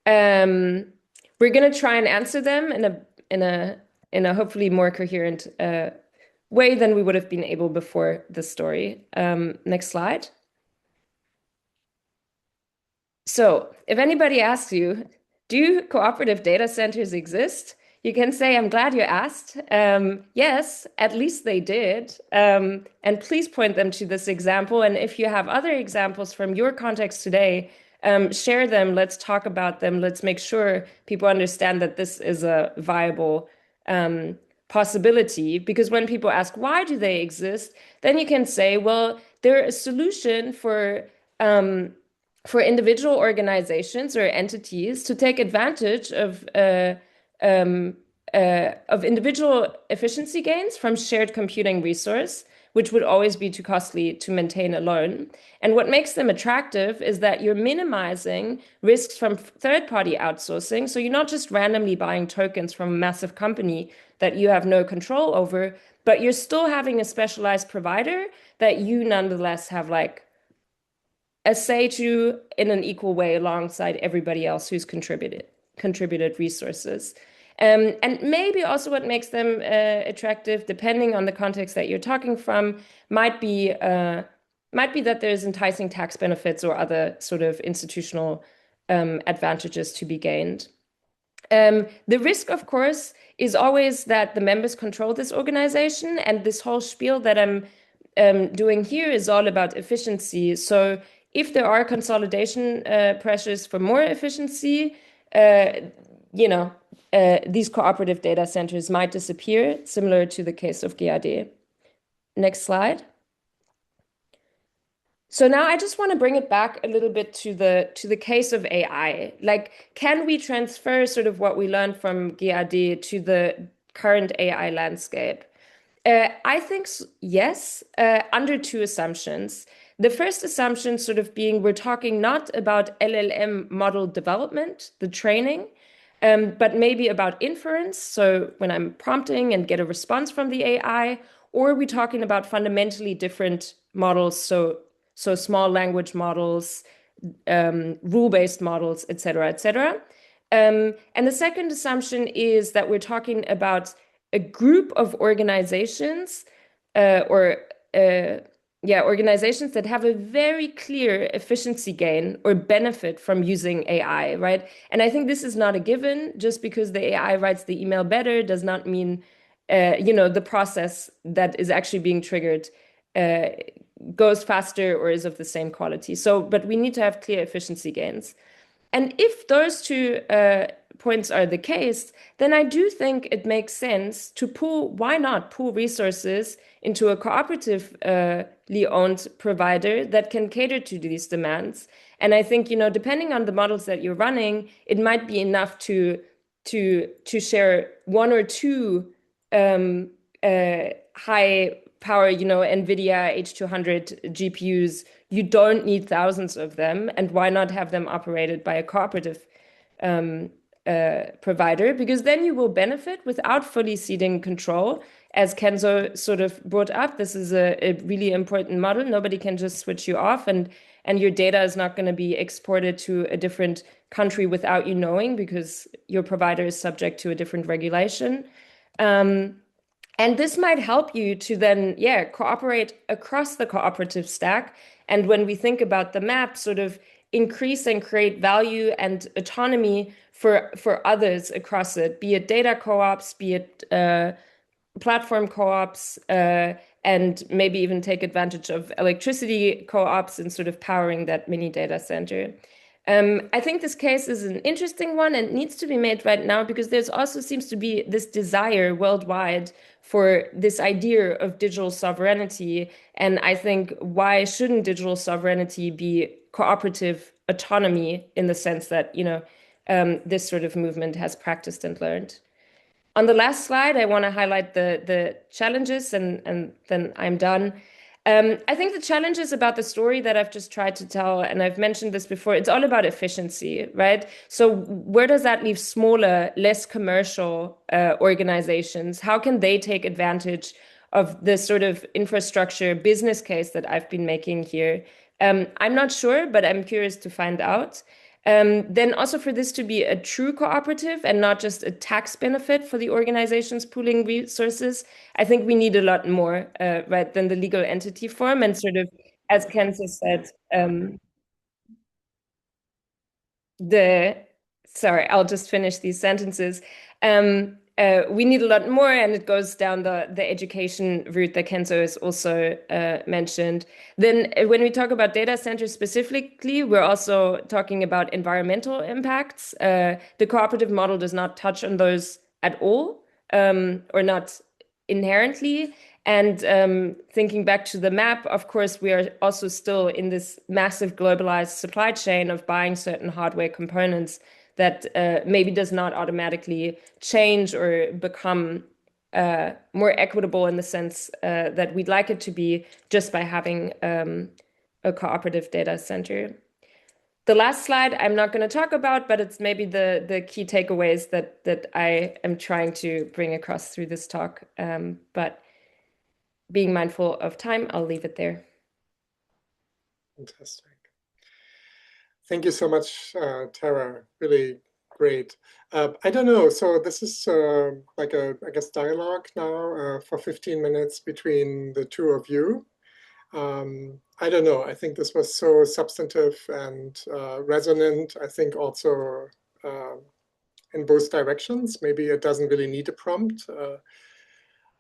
We're going to try and answer them in a hopefully more coherent way than we would have been able before the story. Next slide. So if anybody asks you, do cooperative data centers exist? You can say, I'm glad you asked. Yes, at least they did. And please point them to this example. And if you have other examples from your context today, share them. Let's talk about them. Let's make sure people understand that this is a viable possibility. Because when people ask, why do they exist? Then you can say, well, they're a solution for individual organizations or entities to take advantage of individual efficiency gains from shared computing resource, which would always be too costly to maintain alone. And what makes them attractive is that you're minimizing risks from third-party outsourcing. So you're not just randomly buying tokens from a massive company that you have no control over, but you're still having a specialized provider that you nonetheless have like a say to in an equal way alongside everybody else who's contributed resources. And maybe also what makes them attractive, depending on the context that you're talking from, might be that there's enticing tax benefits or other sort of institutional advantages to be gained. The risk, of course, is always that the members control this organization, and this whole spiel that I'm doing here is all about efficiency. So if there are consolidation pressures for more efficiency, these cooperative data centers might disappear, similar to the case of GAD. Next slide. So now I just want to bring it back a little bit to the case of AI. Like, can we transfer sort of what we learned from GAD to the current AI landscape? I think yes, under two assumptions. The first assumption sort of being we're talking not about LLM model development, the training, but maybe about inference. So when I'm prompting and get a response from the AI, or are we talking about fundamentally different models? So small language models, rule-based models, et cetera, et cetera. And the second assumption is that we're talking about a group of organizations organizations that have a very clear efficiency gain or benefit from using AI, right? And I think this is not a given. Just because the AI writes the email better does not mean, the process that is actually being triggered goes faster or is of the same quality. But we need to have clear efficiency gains. And if those two points are the case, then I do think it makes sense to why not pool resources into a cooperatively owned provider that can cater to these demands. And I think, depending on the models that you're running, it might be enough to share one or two high power, NVIDIA H200 GPUs. You don't need thousands of them. And why not have them operated by a cooperative provider? Because then you will benefit without fully ceding control. As Kenzo sort of brought up, this is a really important model. Nobody can just switch you off, and your data is not going to be exported to a different country without you knowing, because your provider is subject to a different regulation. And this might help you to then, cooperate across the cooperative stack. And when we think about the map, sort of increase and create value and autonomy for others across it, be it data co-ops, be it platform co-ops, and maybe even take advantage of electricity co-ops and sort of powering that mini data center. I think this case is an interesting one and needs to be made right now because there's also seems to be this desire worldwide for this idea of digital sovereignty. And I think why shouldn't digital sovereignty be cooperative autonomy in the sense that, this sort of movement has practiced and learned. On the last slide, I want to highlight the challenges and then I'm done. I think the challenges about the story that I've just tried to tell, and I've mentioned this before, it's all about efficiency, right? So where does that leave smaller, less commercial organizations? How can they take advantage of the sort of infrastructure business case that I've been making here? I'm not sure, but I'm curious to find out. Then also for this to be a true cooperative and not just a tax benefit for the organizations pooling resources, I think we need a lot more, right, than the legal entity form. And sort of, as Kenzo said, sorry, I'll just finish these sentences. We need a lot more, and it goes down the education route that Kenzo has also mentioned. Then when we talk about data centers specifically, we're also talking about environmental impacts. The cooperative model does not touch on those at all, or not inherently. And thinking back to the map, of course, we are also still in this massive globalized supply chain of buying certain hardware components that maybe does not automatically change or become more equitable in the sense that we'd like it to be just by having a cooperative data center. The last slide I'm not going to talk about, but it's maybe the key takeaways that I am trying to bring across through this talk. But being mindful of time, I'll leave it there. Fantastic. Thank you so much, Tara. Really great. I don't know. So this is like a, I guess, dialogue now for 15 minutes between the two of you. I don't know. I think this was so substantive and resonant. I think also in both directions. Maybe it doesn't really need a prompt.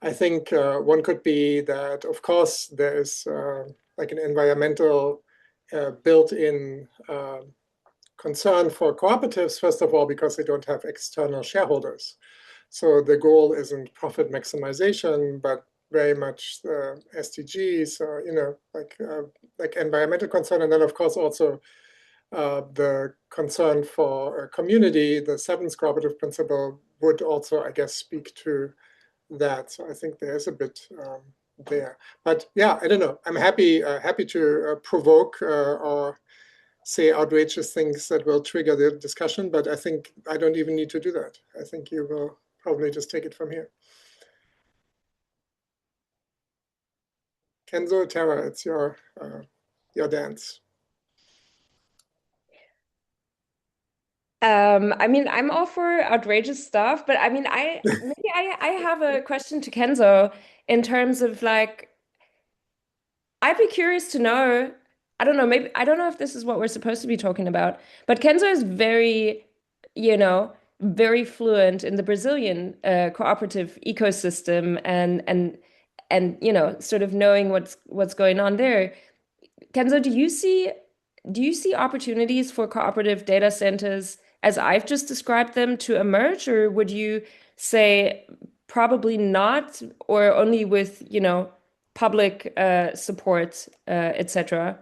I think one could be that, of course, there is like an environmental built-in concern for cooperatives, first of all, because they don't have external shareholders. So the goal isn't profit maximization, but very much SDGs, like environmental concern. And then, of course, also the concern for community, the seventh cooperative principle would also, I guess, speak to that. So I think there's a bit there. But yeah, I don't know. I'm happy to provoke or say outrageous things that will trigger the discussion, but I think I don't even need to do that. I think you will probably just take it from here. Kenzo, Tara, it's your dance. I mean, I'm all for outrageous stuff, but I mean, maybe I have a question to Kenzo in terms of like, I'd be curious to know, I don't know, maybe I don't know if this is what we're supposed to be talking about, but Kenzo is very, very fluent in the Brazilian cooperative ecosystem and sort of knowing what's going on there. Kenzo, do you see opportunities for cooperative data centers as I've just described them to emerge, or would you say probably not, or only with, public support, etc.?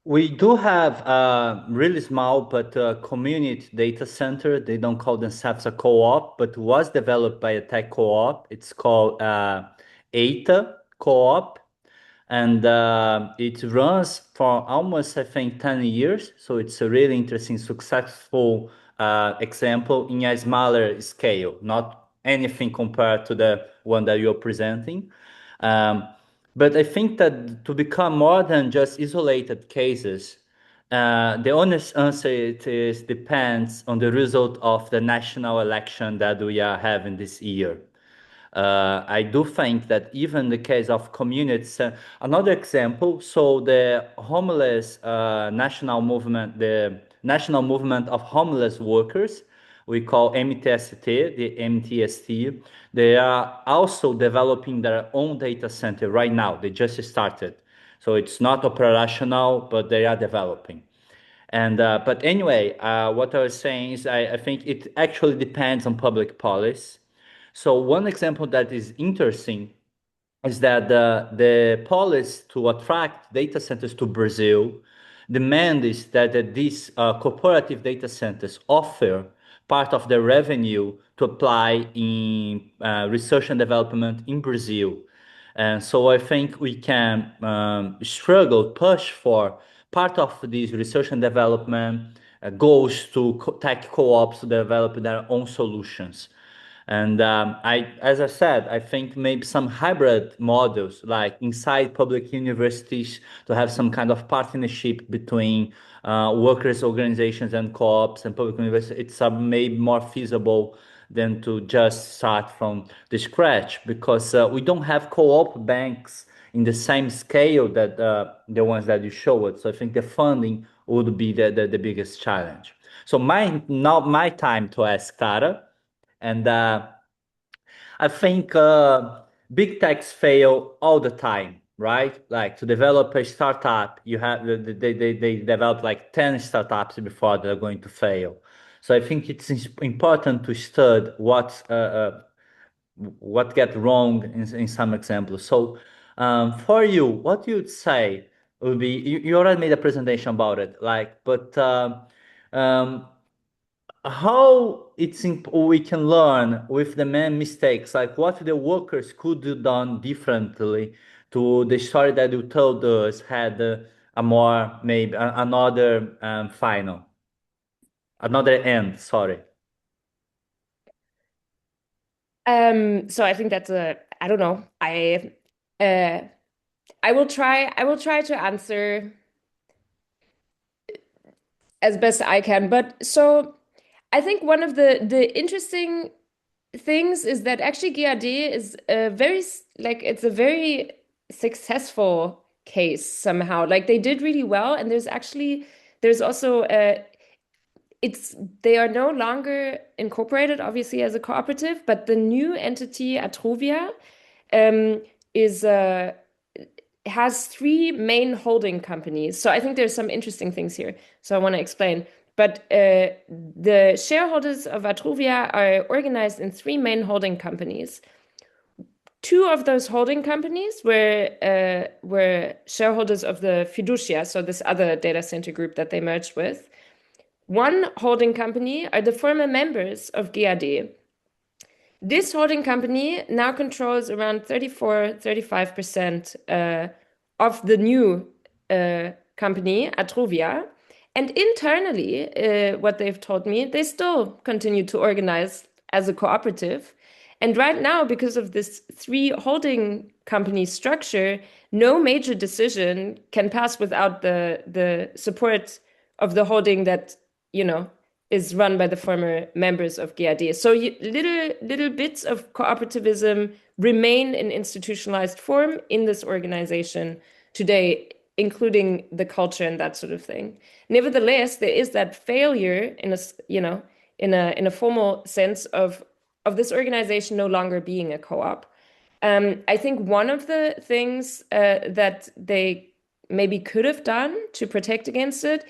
We do have a really small but community data center. They don't call themselves a co-op, but was developed by a tech co-op. It's called EITA Co-op. And it runs for almost, I think, 10 years. So it's a really interesting, successful example in a smaller scale, not anything compared to the one that you're presenting. But I think that to become more than just isolated cases, the honest answer is depends on the result of the national election that we are having this year. I do think that even the case of communities, another example, so the homeless national movement, the National Movement of Homeless Workers, we call MTST, the MTST, they are also developing their own data center right now. They just started. So it's not operational, but they are developing. And but anyway, what I was saying is I think it actually depends on public policy. So one example that is interesting is that the policy to attract data centers to Brazil demand is that these cooperative data centers offer part of their revenue to apply in research and development in Brazil. And so I think we can push for part of this research and development goes to tech co-ops to develop their own solutions. And as I said, I think maybe some hybrid models, like inside public universities, to have some kind of partnership between workers' organizations and co-ops and public universities, it's maybe more feasible than to just start from the scratch, because we don't have co-op banks in the same scale that the ones that you showed. So I think the funding would be the biggest challenge. So now my time to ask Tara. And I think big techs fail all the time, right? Like to develop a startup, you have they develop like 10 startups before they're going to fail. So I think it's important to study what get wrong in some examples. So for you, what you'd say would be you already made a presentation about it, like, but um, how we can learn with the main mistakes, like what the workers could do done differently to the story that you told us had a more maybe another another end. Sorry. So I think that's I don't know. I will try to answer as best I can. But so I think one of the interesting things is that actually GAD is a very it's a very successful case somehow. Like they did really well, and there's also they are no longer incorporated obviously as a cooperative, but the new entity Atruvia is has three main holding companies. So I think there's some interesting things here. So I want to explain. But the shareholders of Atruvia are organized in three main holding companies. Two of those holding companies were shareholders of the Fiducia, so this other data center group that they merged with. One holding company are the former members of GAD. This holding company now controls around 35% of the new company, Atruvia. And internally, what they've told me, they still continue to organize as a cooperative. And right now, because of this three holding company structure, no major decision can pass without the support of the holding that, is run by the former members of GAD. So little bits of cooperativism remain in institutionalized form in this organization today, including the culture and that sort of thing. Nevertheless, there is that failure in a formal sense of this organization no longer being a co-op. I think one of the things that they maybe could have done to protect against it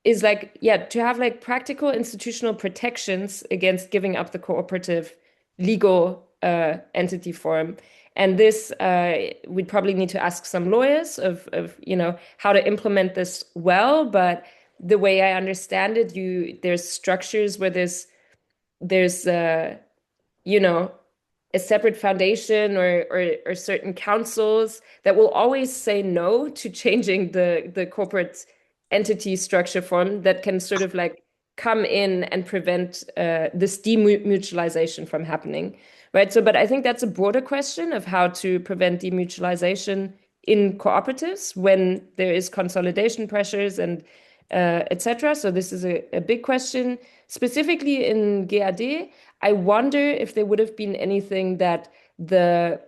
is to have practical institutional protections against giving up the cooperative legal entity form. And this, we'd probably need to ask some lawyers of how to implement this well. But the way I understand it, there's structures where there's a separate foundation or certain councils that will always say no to changing the corporate entity structure form that can sort of come in and prevent this demutualization from happening, right? So, but I think that's a broader question of how to prevent demutualization in cooperatives when there is consolidation pressures and etc. So this is a big question. Specifically in GAD, I wonder if there would have been anything that the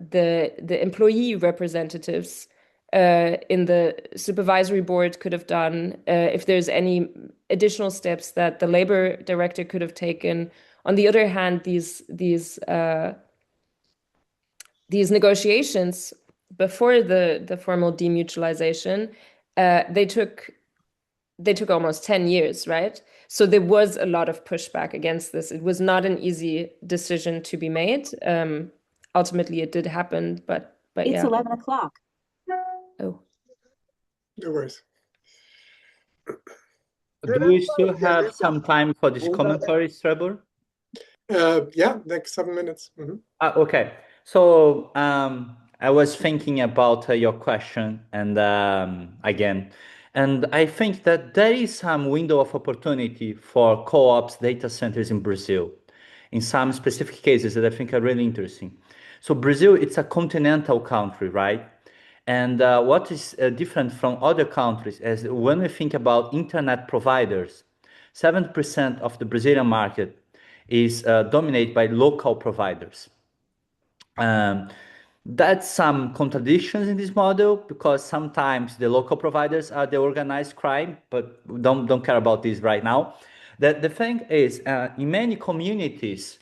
employee representatives in the supervisory board could have done, if there's any additional steps that the labor director could have taken. On the other hand, these negotiations before the formal demutualization, they took they took almost 10 years, right? So there was a lot of pushback against this. It was not an easy decision to be made. Ultimately, it did happen, but It's yeah. 11 o'clock. Oh. No worries. Do we still have some time for this commentary, Trevor? Yeah, next 7 minutes. Mhm. Okay. So I was thinking about your question, and again, and I think that there is some window of opportunity for co-ops data centers in Brazil, in some specific cases that I think are really interesting. So Brazil, it's a continental country, right? And what is different from other countries is when we think about internet providers, 70% of the Brazilian market is dominated by local providers. That's some contradictions in this model because sometimes the local providers are the organized crime, but don't care about this right now. The thing is, in many communities,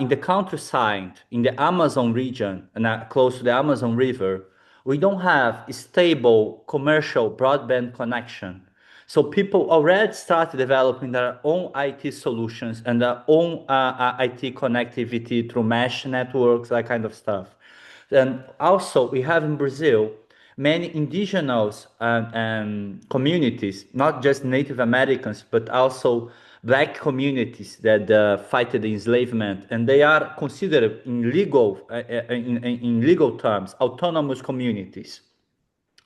in the countryside, in the Amazon region, and close to the Amazon River, we don't have a stable commercial broadband connection. So people already started developing their own IT solutions and their own IT connectivity through mesh networks, that kind of stuff. And also, we have in Brazil many indigenous communities, not just Native Americans, but also Black communities that fight the enslavement, and they are considered in legal terms autonomous communities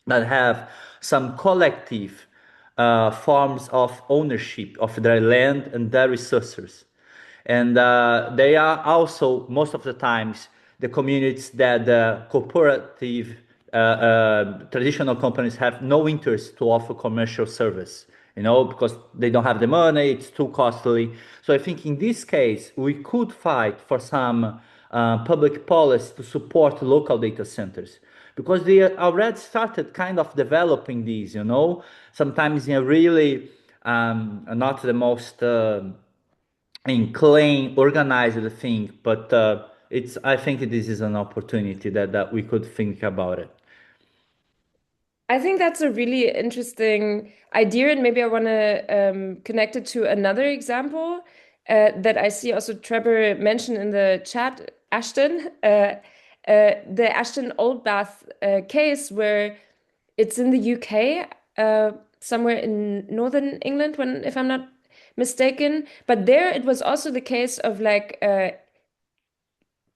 that have some collective forms of ownership of their land and their resources. And they are also, most of the times, the communities that the cooperative traditional companies have no interest to offer commercial service, because they don't have the money, it's too costly. So I think in this case, we could fight for some public policy to support local data centers because they already started kind of developing these, sometimes in a really not the most clean, organized thing, but I think this is an opportunity that we could think about it. I think that's a really interesting idea, and maybe I want to connect it to another example that I see also Trevor mentioned in the chat, Ashton, the Ashton Old Bath case where it's in the UK, somewhere in northern England, if I'm not mistaken. But there it was also the case of like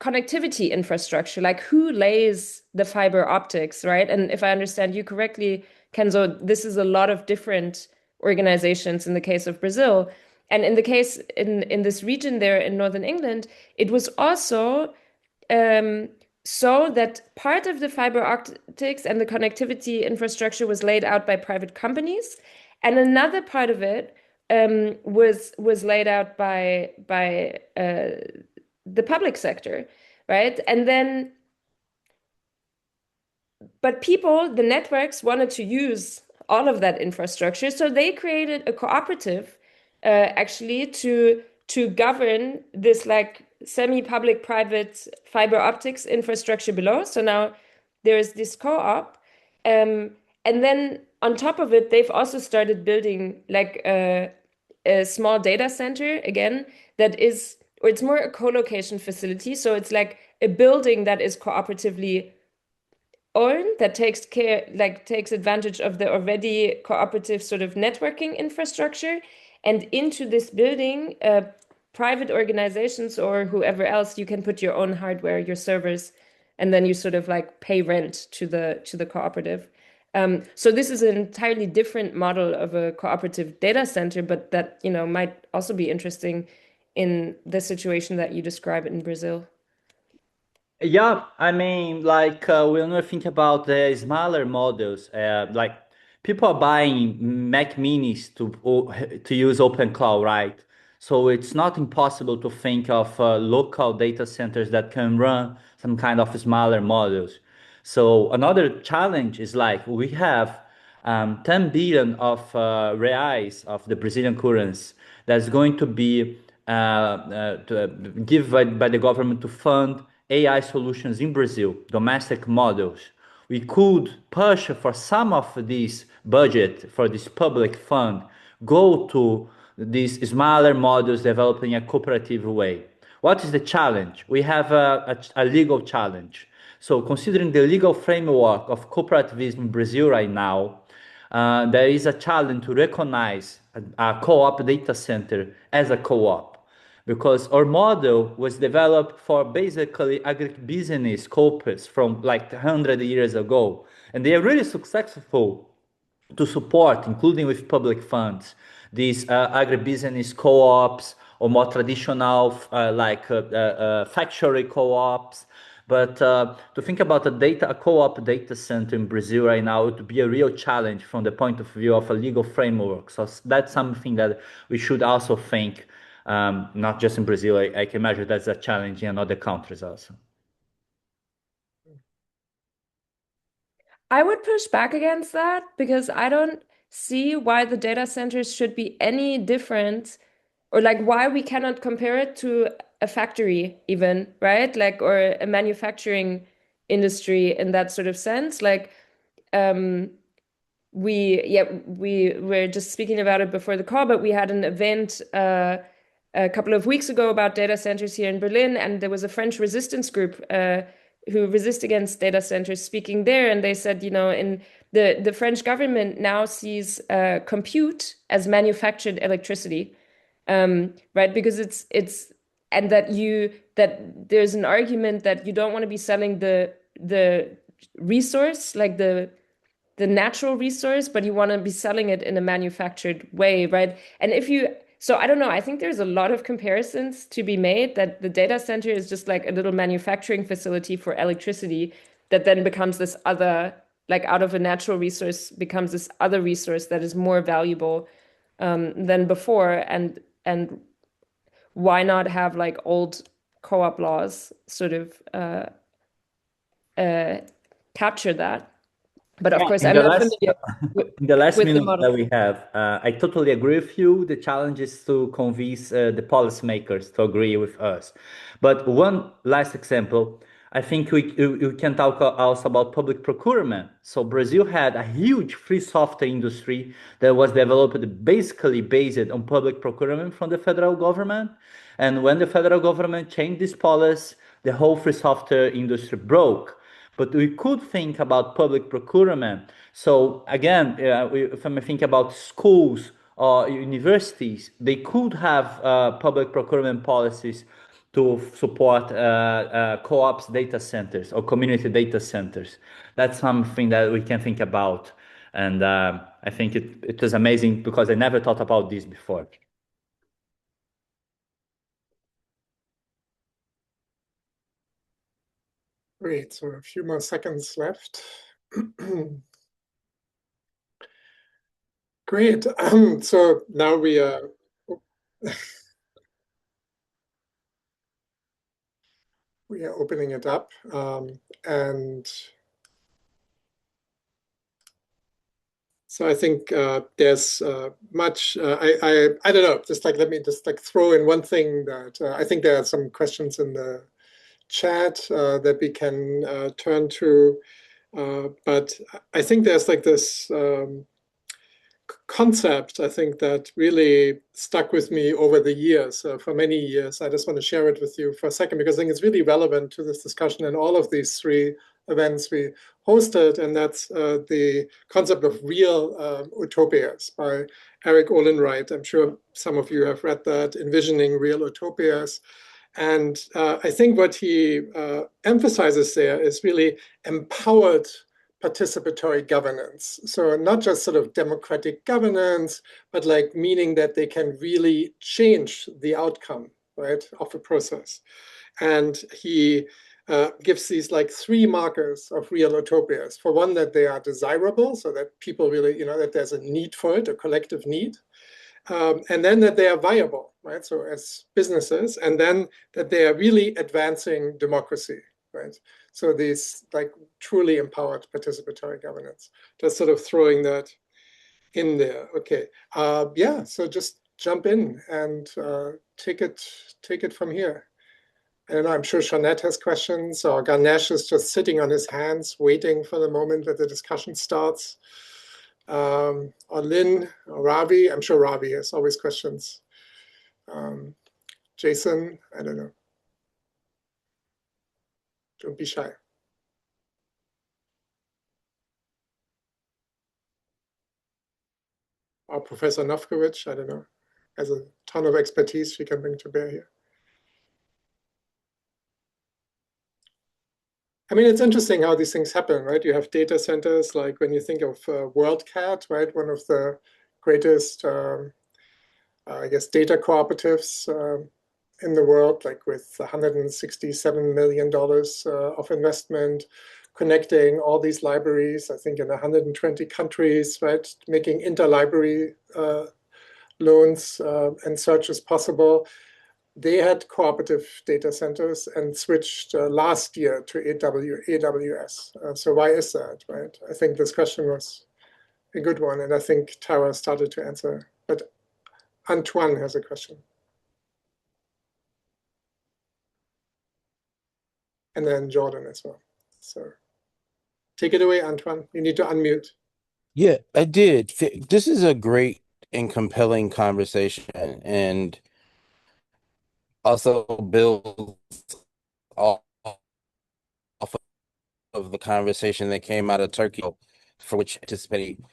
connectivity infrastructure, like who lays the fiber optics, right? And if I understand you correctly, Kenzo, this is a lot of different organizations in the case of Brazil. And in the case in this region there in Northern England, it was also so that part of the fiber optics and the connectivity infrastructure was laid out by private companies, and another part of it was laid out by the public sector, right? And then, but people, the networks wanted to use all of that infrastructure, so they created a cooperative, actually, to govern this like semi-public private fiber optics infrastructure below. So now there's this co-op, and then on top of it, they've also started building like a small data center again that is, or it's more a co-location facility. So it's like a building that is cooperatively owned, that takes advantage of the already cooperative sort of networking infrastructure. And into this building, private organizations or whoever else, you can put your own hardware, your servers, and then you sort of like pay rent to the cooperative. So this is an entirely different model of a cooperative data center, but that might also be interesting in the situation that you describe in Brazil. Yeah, I mean, like when we think about the smaller models, like people are buying Mac Minis to use Open Cloud, right? So it's not impossible to think of local data centers that can run some kind of smaller models. So another challenge is like we have 10 billion of reais of the Brazilian currency that's going to be given by the government to fund AI solutions in Brazil, domestic models. We could push for some of these budget, for this public fund, go to these smaller models developed in a cooperative way. What is the challenge? We have a legal challenge. So considering the legal framework of cooperativism in Brazil right now, there is a challenge to recognize a co-op data center as a co-op, because our model was developed for basically agribusiness corporates from like 100 years ago. And they are really successful to support, including with public funds, these agribusiness co-ops or more traditional factory co-ops. But to think about a co-op data center in Brazil right now, it would be a real challenge from the point of view of a legal framework. So that's something that we should also think, not just in Brazil. I can imagine that's a challenge in other countries also. I would push back against that because I don't see why the data centers should be any different, or like why we cannot compare it to a factory even, right? Like, or a manufacturing industry in that sort of sense. Like, we were just speaking about it before the call, but we had an event a couple of weeks ago about data centers here in Berlin, and there was a French resistance group who resist against data centers speaking there, and they said, in the French government now sees compute as manufactured electricity, right? Because it's and that there's an argument that you don't want to be selling the resource, like the natural resource, but you want to be selling it in a manufactured way, right? And so I don't know, I think there's a lot of comparisons to be made, that the data center is just like a little manufacturing facility for electricity that then becomes this other, like out of a natural resource becomes this other resource that is more valuable than before. And why not have like old co-op laws sort of capture that? But of course, I'm not familiar in the last with the minute model. that we have, I totally agree with you. The challenge is to convince the policymakers to agree with us. But one last example, I think we can talk also about public procurement. So Brazil had a huge free software industry that was developed basically based on public procurement from the federal government. And when the federal government changed this policy, the whole free software industry broke. But we could think about public procurement. So again, if I think about schools or universities, they could have public procurement policies to support co-ops data centers or community data centers. That's something that we can think about. And I think it was amazing because I never thought about this before. Great, so a few more seconds left. Great, so now we are opening it up, and so I think there's much, I don't know, just like, let me just like throw in one thing that I think there are some questions in the chat that we can turn to, but I think there's like this concept, I think, that really stuck with me over the years, for many years. I just want to share it with you for a second because I think it's really relevant to this discussion and all of these three events we hosted, and that's the concept of real utopias by Eric Olin Wright. I'm sure some of you have read that, Envisioning Real Utopias. And I think what he emphasizes there is really empowered participatory governance. So not just sort of democratic governance, but like meaning that they can really change the outcome, right, of a process. And he gives these like three markers of real utopias. For one, that they are desirable, so that people really, that there's a need for it, a collective need. And then that they are viable, right? So as businesses, and then that they are really advancing democracy, right? So these like truly empowered participatory governance, just sort of throwing that in there. Okay, yeah, so just jump in and take it from here. And I'm sure Jeanette has questions, or Ganesh is just sitting on his hands, waiting for the moment that the discussion starts. or Lynn, or Ravi. I'm sure Ravi has always questions. Jason, I don't know. Don't be shy. Or Professor Novkovich, I don't know, has a ton of expertise she can bring to bear here. I mean, it's interesting how these things happen, right? You have data centers, like when you think of WorldCat, right? One of the greatest, I guess, data cooperatives in the world, like with $167 million of investment, connecting all these libraries, I think in 120 countries, right? Making interlibrary loans and searches possible. They had cooperative data centers and switched last year to AWS. So why is that, right? I think this question was a good one, and I think Tara started to answer, but Antoine has a question. And then Jordan as well. So take it away, Antoine. You need to unmute. Yeah, I did. This is a great and compelling conversation, and also builds off of the conversation that came out of Turkey, for which I participated,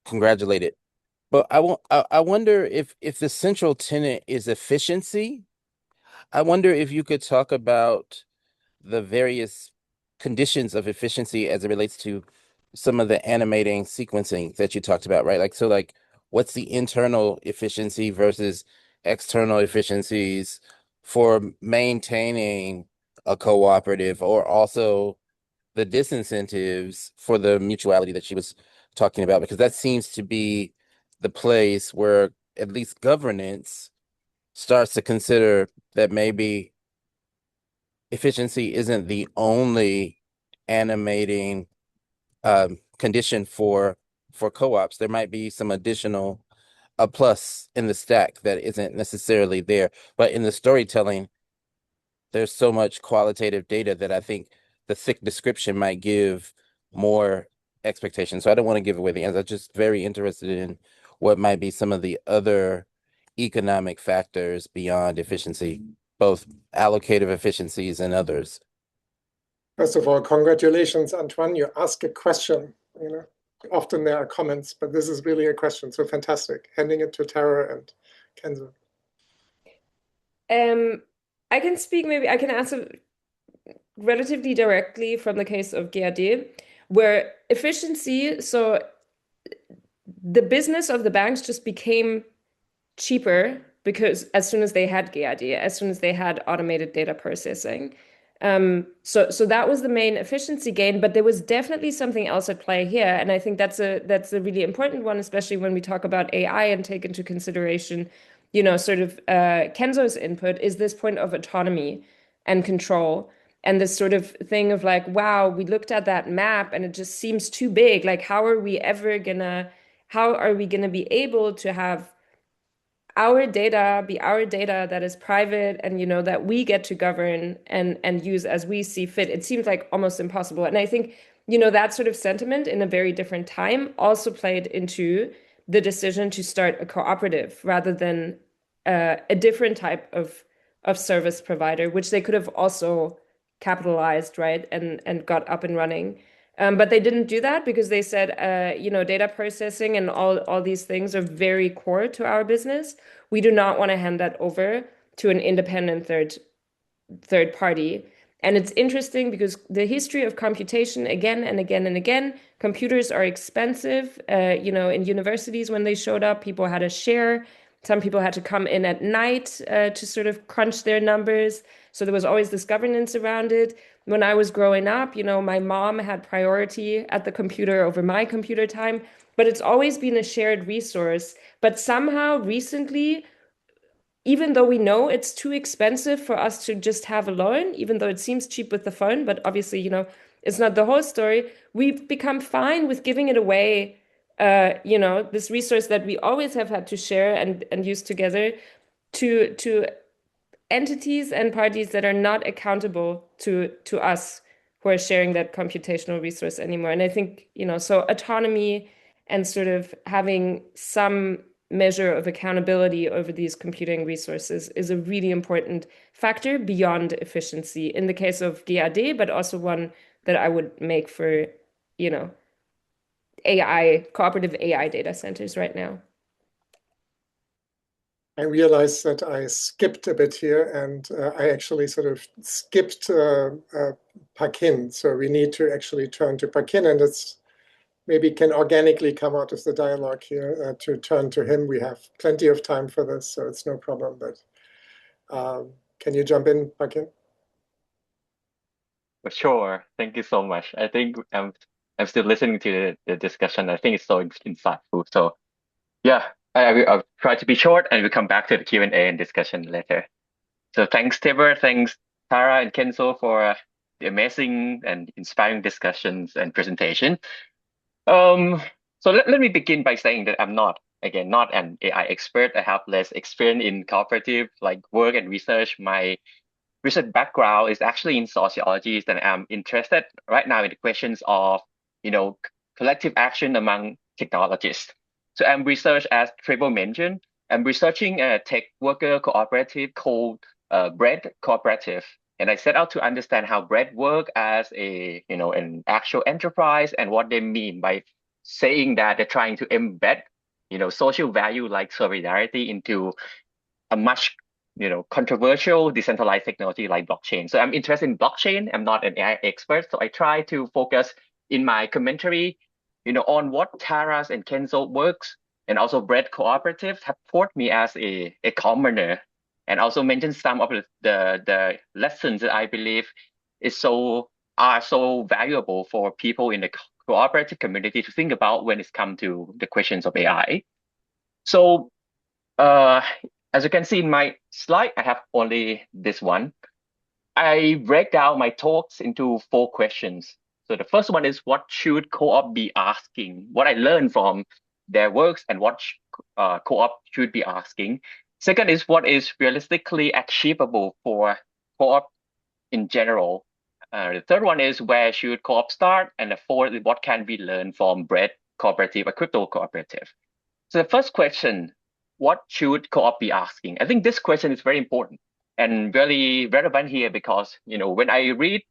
congratulated. But I wonder if the central tenet is efficiency. I wonder if you could talk about the various conditions of efficiency as it relates to some of the animating sequencing that you talked about, right? Like, what's the internal efficiency versus external efficiencies for maintaining a cooperative, or also the disincentives for the mutuality that she was talking about? Because that seems to be the place where at least governance starts to consider that maybe efficiency isn't the only animating condition for co-ops. There might be some additional a plus in the stack that isn't necessarily there. But in the storytelling, there's so much qualitative data that I think the thick description might give more expectations. So I don't want to give away the answer. I'm just very interested in what might be some of the other economic factors beyond efficiency, both allocative efficiencies and others. First of all, congratulations, Antoine. You ask a question. Often there are comments, but this is really a question. So fantastic. Handing it to Tara and Kenzo. I can speak, maybe I can answer relatively directly from the case of GAD, where efficiency, so the business of the banks just became cheaper because as soon as they had GAD, as soon as they had automated data processing. So that was the main efficiency gain, but there was definitely something else at play here. And I think that's a really important one, especially when we talk about AI and take into consideration, sort of Kenzo's input, is this point of autonomy and control. And this sort of thing of like, wow, we looked at that map and it just seems too big. Like, how are we gonna be able to have our data be our data that is private and that we get to govern and use as we see fit? It seems like almost impossible. And I think that sort of sentiment in a very different time also played into the decision to start a cooperative rather than a different type of service provider, which they could have also capitalized, right, and got up and running. But they didn't do that because they said, data processing and all these things are very core to our business. We do not want to hand that over to an independent third party. And it's interesting because the history of computation, again and again and again, computers are expensive. In universities, when they showed up, people had a share. Some people had to come in at night to sort of crunch their numbers. So there was always this governance around it. When I was growing up, my mom had priority at the computer over my computer time, but it's always been a shared resource. But somehow recently, even though we know it's too expensive for us to just have alone, even though it seems cheap with the phone, but obviously, it's not the whole story, we've become fine with giving it away, this resource that we always have had to share and use together to entities and parties that are not accountable to us who are sharing that computational resource anymore. And I think, so autonomy and sort of having some measure of accountability over these computing resources is a really important factor beyond efficiency in the case of GAD, but also one that I would make for, AI, cooperative AI data centers right now. I realized that I skipped a bit here, and I actually sort of skipped Phakin. So we need to actually turn to Phakin, and it's maybe can organically come out of the dialogue here to turn to him. We have plenty of time for this, so it's no problem. But can you jump in, Phakin? Sure. Thank you so much. I think I'm still listening to the discussion. I think it's so insightful. So yeah, I'll try to be short, and we'll come back to the Q&A and discussion later. So thanks, Tibor. Thanks, Tara and Kenzo, for the amazing and inspiring discussions and presentation. So let me begin by saying that I'm not an AI expert. I have less experience in cooperative work and research. My research background is actually in sociology, and I'm interested right now in the questions of collective action among technologists. So I'm research, as Trevor mentioned, I'm researching a tech worker cooperative called Bread Cooperative. And I set out to understand how Bread work as an actual enterprise and what they mean by saying that they're trying to embed, social value like solidarity into a much, controversial decentralized technology like blockchain. So I'm interested in blockchain. I'm not an AI expert, so I try to focus in my commentary, on what Tara's and Kenzo works, and also Bread Cooperative have taught me as a commoner, and also mention some of the lessons that I believe are so valuable for people in the cooperative community to think about when it's come to the questions of AI. So as you can see in my slide, I have only this one. I break down my talks into 4 questions. So the first one is, what should co-op be asking? What I learned from their works and what co-op should be asking. Second is, what is realistically achievable for co-op in general. The third one is, where should co-op start? And the fourth is, what can we learn from Bread Cooperative, a crypto cooperative? So the first question, what should co-op be asking? I think this question is very important and really relevant here because, when I read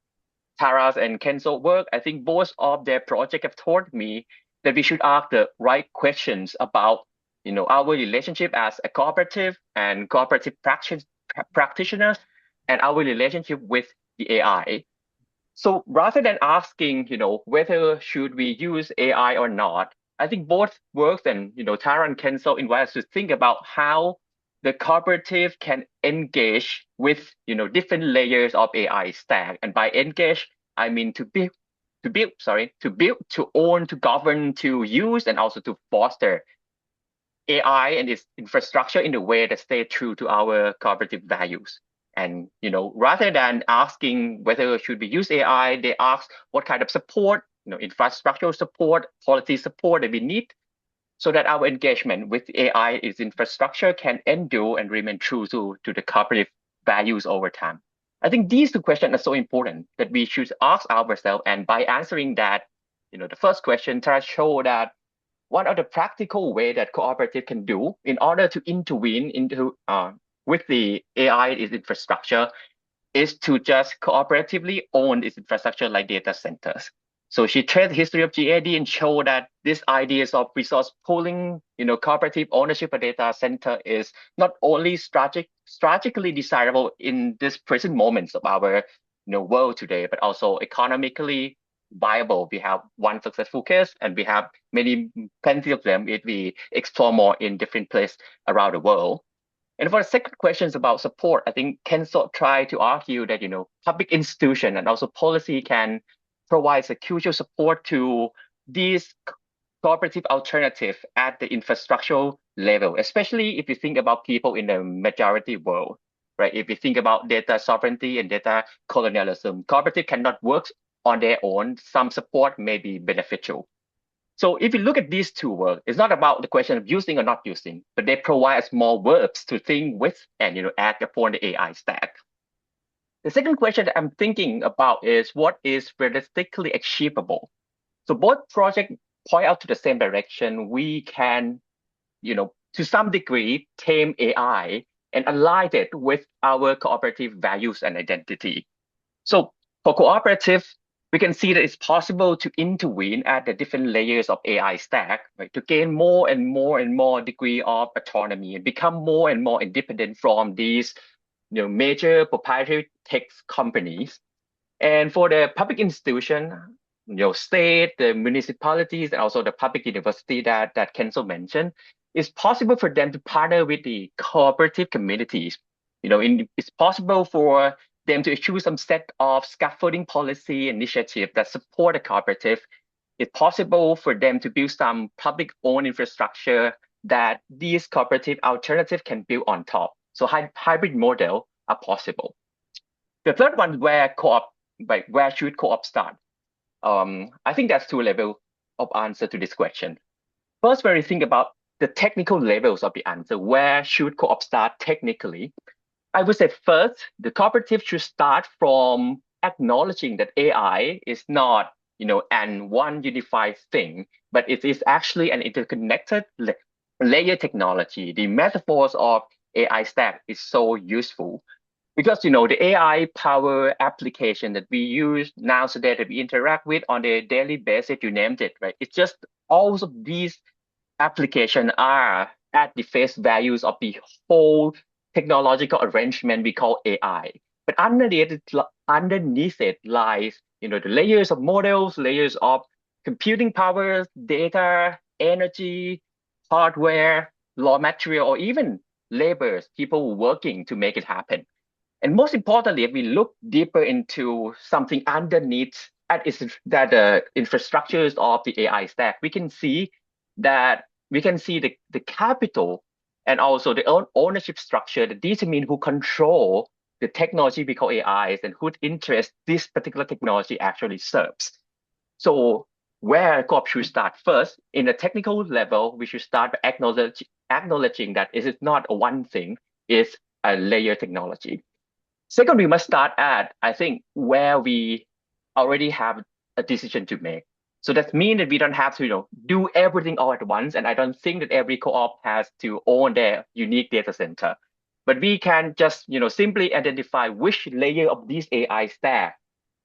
Tara's and Kenzo's work, I think both of their projects have taught me that we should ask the right questions about, our relationship as a cooperative and cooperative practitioners and our relationship with the AI. So rather than asking, whether should we use AI or not, I think both works and, Tara and Kenzo invite us to think about how the cooperative can engage with, different layers of AI stack. And by engage, I mean to build, to own, to govern, to use, and also to foster AI and its infrastructure in a way that stay true to our cooperative values. And, rather than asking whether should we use AI, they ask what kind of support, infrastructural support, policy support that we need so that our engagement with AI, its infrastructure, can endure and remain true to the cooperative values over time. I think these 2 questions are so important that we should ask ourselves. And by answering that, the first question, Tara showed that one of the practical way that cooperative can do in order to intervene into with the AI, its infrastructure, is to just cooperatively own its infrastructure like data centers. So she traced the history of GAD and showed that these ideas of resource pooling, cooperative ownership of data center is not only strategically desirable in this present moments of our world today, but also economically viable. We have one successful case, and we have plenty of them if we explore more in different places around the world. And for the second questions about support, I think Kenzo tried to argue that public institution and also policy can provide a crucial support to these cooperative alternative at the infrastructural level, especially if you think about people in the majority world, right? If you think about data sovereignty and data colonialism, cooperative cannot work on their own. Some support may be beneficial. So if you look at these 2 words, it's not about the question of using or not using, but they provide us more verbs to think with and act upon the AI stack. The second question that I'm thinking about is what is realistically achievable? So both projects point out to the same direction. We can, to some degree, tame AI and align it with our cooperative values and identity. So for cooperative, we can see that it's possible to intervene at the different layers of AI stack, right, to gain more and more degree of autonomy and become more and more independent from these major proprietary tech companies. And for the public institution, state, the municipalities, and also the public university that Kenzo mentioned, it's possible for them to partner with the cooperative communities. It's possible for them to issue some set of scaffolding policy initiative that support the cooperative. It's possible for them to build some public-owned infrastructure that these cooperative alternatives can build on top. So hybrid model are possible. The third one, where should co-op start? I think that's two levels of answer to this question. First, when we think about the technical levels of the answer, where should co-op start technically? I would say first, the cooperative should start from acknowledging that AI is not, an one unified thing, but it is actually an interconnected layer technology. The metaphors of AI stack is so useful because, the AI power application that we use now today that we interact with on a daily basis, you named it, right? It's just all of these applications are at the face values of the whole technological arrangement we call AI. But underneath it lies, the layers of models, layers of computing powers, data, energy, hardware, raw material, or even laborers, people working to make it happen. And most importantly, if we look deeper into something underneath the infrastructures of the AI stack, we can see the capital and also the ownership structure that determine who control the technology we call AIs and whose interest this particular technology actually serves. So where co-op should start first, in the technical level, we should start by acknowledging that it is not a one thing, it's a layer technology. Second, we must start at, I think, where we already have a decision to make. So that means that we don't have to, do everything all at once. And I don't think that every co-op has to own their unique data center. But we can just, simply identify which layer of this AI stack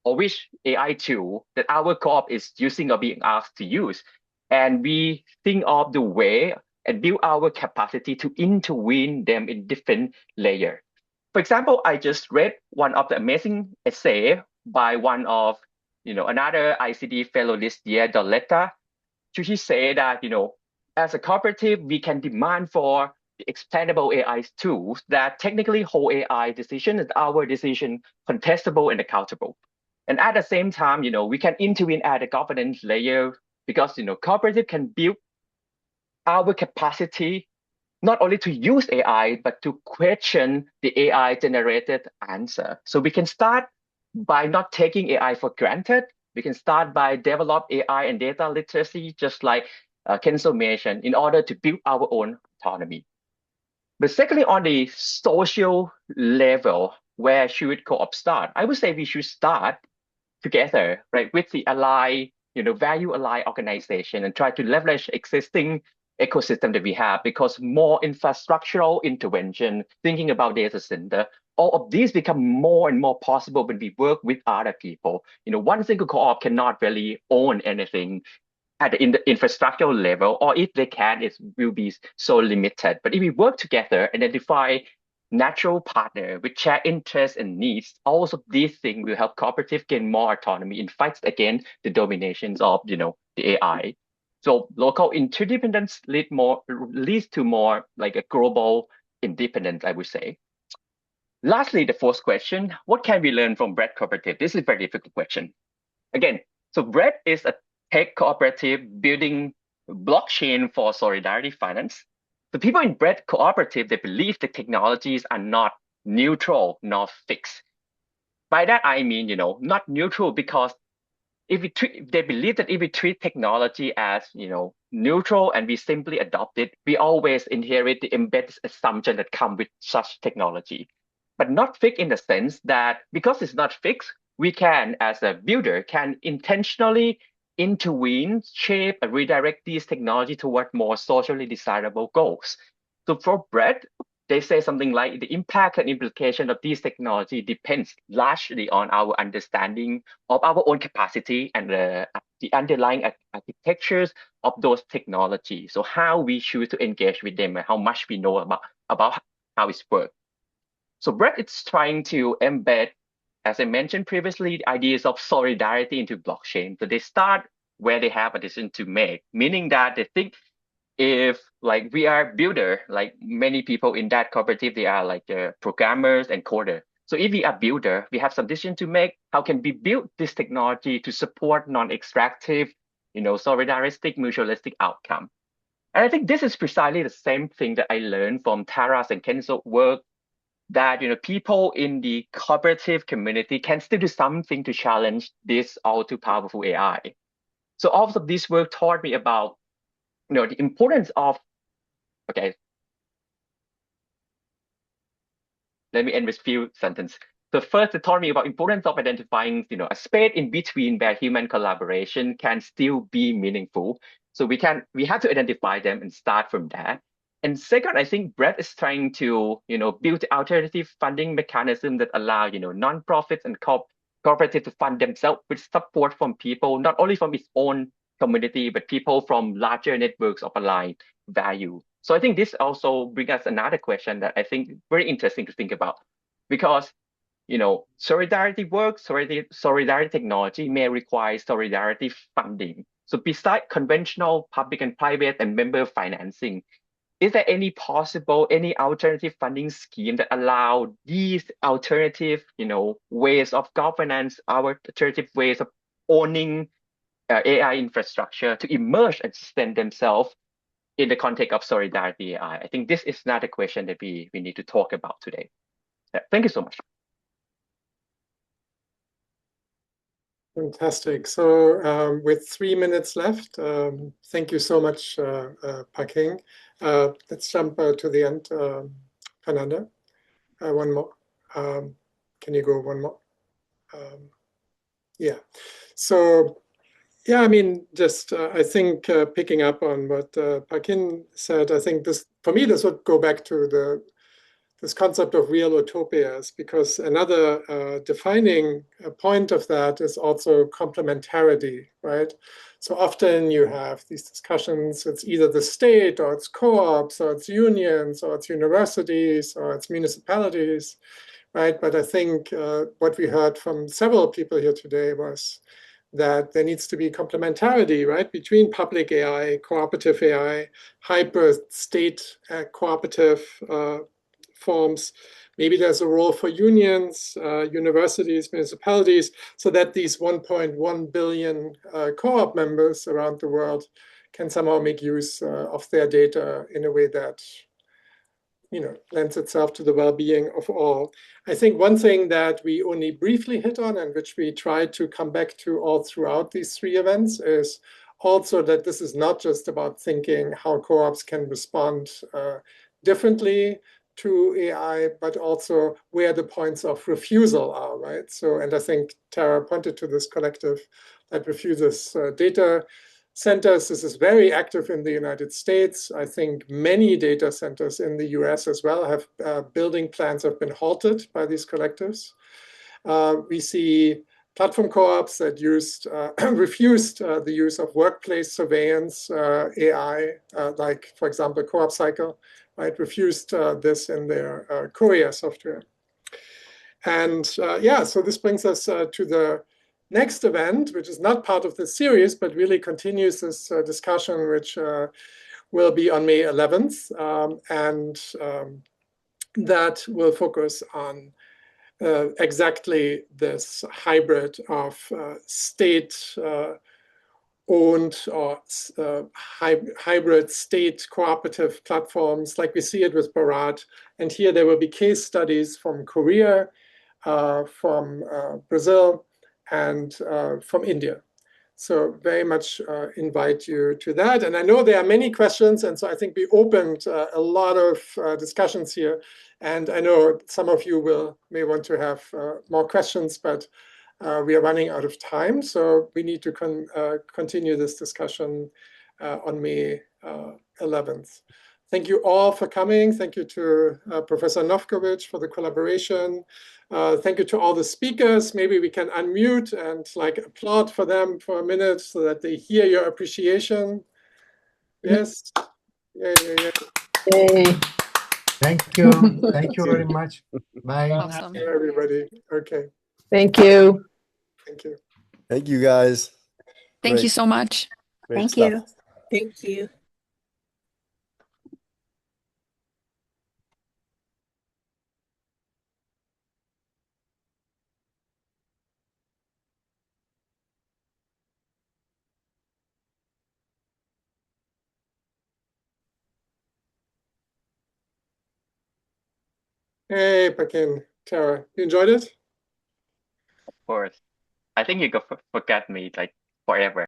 or which AI tool that our co-op is using or being asked to use. And we think of the way and build our capacity to intervene them in different layers. For example, I just read one of the amazing essay by one of, another ICD fellow this year, Doletta. She said that, as a cooperative, we can demand for the explainable AI tools that technically hold AI decision as our decision contestable and accountable. And at the same time, we can intervene at the governance layer because, cooperative can build our capacity not only to use AI, but to question the AI generated answer. So we can start by not taking AI for granted. We can start by develop AI and data literacy, just like Kenzo mentioned, in order to build our own autonomy. But secondly, on the social level, where should co-op start? I would say we should start together, right, with the value-aligned organization and try to leverage existing ecosystem that we have, because more infrastructural intervention, thinking about data center, all of these become more and more possible when we work with other people. One single co-op cannot really own anything at the infrastructural level, or if they can, it will be so limited. But if we work together, identify natural partner with shared interests and needs, also these things will help cooperative gain more autonomy in fights against the dominations of the AI. So local interdependence leads to more like a global independence, I would say. Lastly, the fourth question, what can we learn from Bread Cooperative? This is a very difficult question. Again, so Bread is a tech cooperative building blockchain for solidarity finance. The people in Bread Cooperative, they believe the technologies are not neutral, not fixed. By that, I mean, not neutral because they believe that if we treat technology as, neutral and we simply adopt it, we always inherit the embedded assumption that come with such technology. but not fixed in the sense that because it's not fixed, we can, as a builder, can intentionally intervene, shape, and redirect these technology toward more socially desirable goals. So for Brett, they say something like the impact and implication of these technology depends largely on our understanding of our own capacity and the underlying architectures of those technologies. So how we choose to engage with them and how much we know about how it's worked. So Brett is trying to embed, as I mentioned previously, the ideas of solidarity into blockchain. So they start where they have a decision to make, meaning that they think if like we are builder, like many people in that cooperative, they are like programmers and coder. So if we are builder, we have some decision to make. How can we build this technology to support non-extractive, solidaristic, mutualistic outcome? And I think this is precisely the same thing that I learned from Tara's and Kenzo's work, that people in the cooperative community can still do something to challenge this all too powerful AI. So all of this work taught me about the importance of, okay, let me end with a few sentences. So first, it taught me about importance of identifying, a space in between where human collaboration can still be meaningful. So we have to identify them and start from that. And second, I think Brett is trying to, build alternative funding mechanism that allow, nonprofits and cooperatives to fund themselves with support from people, not only from its own community, but people from larger networks of aligned value. So I think this also brings us another question that I think very interesting to think about, because solidarity work, solidarity technology may require solidarity funding. So besides conventional public and private and member financing, is there any alternative funding scheme that allow these alternative, ways of governance, our alternative ways of owning AI infrastructure to emerge and sustain themselves in the context of solidarity AI? I think this is not a question that we need to talk about today. Yeah, thank you so much. Fantastic. So with 3 minutes left, thank you so much, Phakin. Let's jump to the end. Fernanda, one more. Can you go one more? Yeah. So, yeah, I mean, just I think picking up on what Phakin said, I think for me, this would go back to this concept of real utopias, because another defining point of that is also complementarity, right? So often you have these discussions, it's either the state or it's co-ops or it's unions or it's universities or it's municipalities, right? But I think what we heard from several people here today was that there needs to be complementarity, right, between public AI, cooperative AI, hybrid state cooperative forms. Maybe there's a role for unions, universities, municipalities, so that these 1.1 billion co-op members around the world can somehow make use of their data in a way that lends itself to the well-being of all. I think one thing that we only briefly hit on and which we try to come back to all throughout these 3 events is also that this is not just about thinking how co-ops can respond differently to AI, but also where the points of refusal are, right? So, and I think Tara pointed to this collective that refuses data centers. This is very active in the United States. I think many data centers in the US as well have building plans have been halted by these collectives. We see platform co-ops that refused the use of workplace surveillance AI, like, for example, Co-op Cycle, right, refused this in their courier software. And yeah, so this brings us to the next event, which is not part of this series, but really continues this discussion, which will be on May 11th. And that will focus on exactly this hybrid of state-owned or hybrid state cooperative platforms, like we see it with Bharat. And here there will be case studies from Korea, from Brazil, and from India. So very much invite you to that. And I know there are many questions, and so I think we opened a lot of discussions here. And I know some of you may want to have more questions, but we are running out of time. So we need to continue this discussion on May 11th. Thank you all for coming. Thank you to Professor Nowkovich for the collaboration. Thank you to all the speakers. Maybe we can unmute and applaud for them for a minute so that they hear your appreciation. Yes. Yeah. Yay. Thank you. Thank you very much. Bye. Awesome. Thank you, everybody. Okay. Thank you. Thank you. Thank you, guys. Thank you Great. so much. Great Thank stuff. you. Thank you. Hey, Phakin, Tara, you enjoyed it? Of course. I think you could forget me like forever.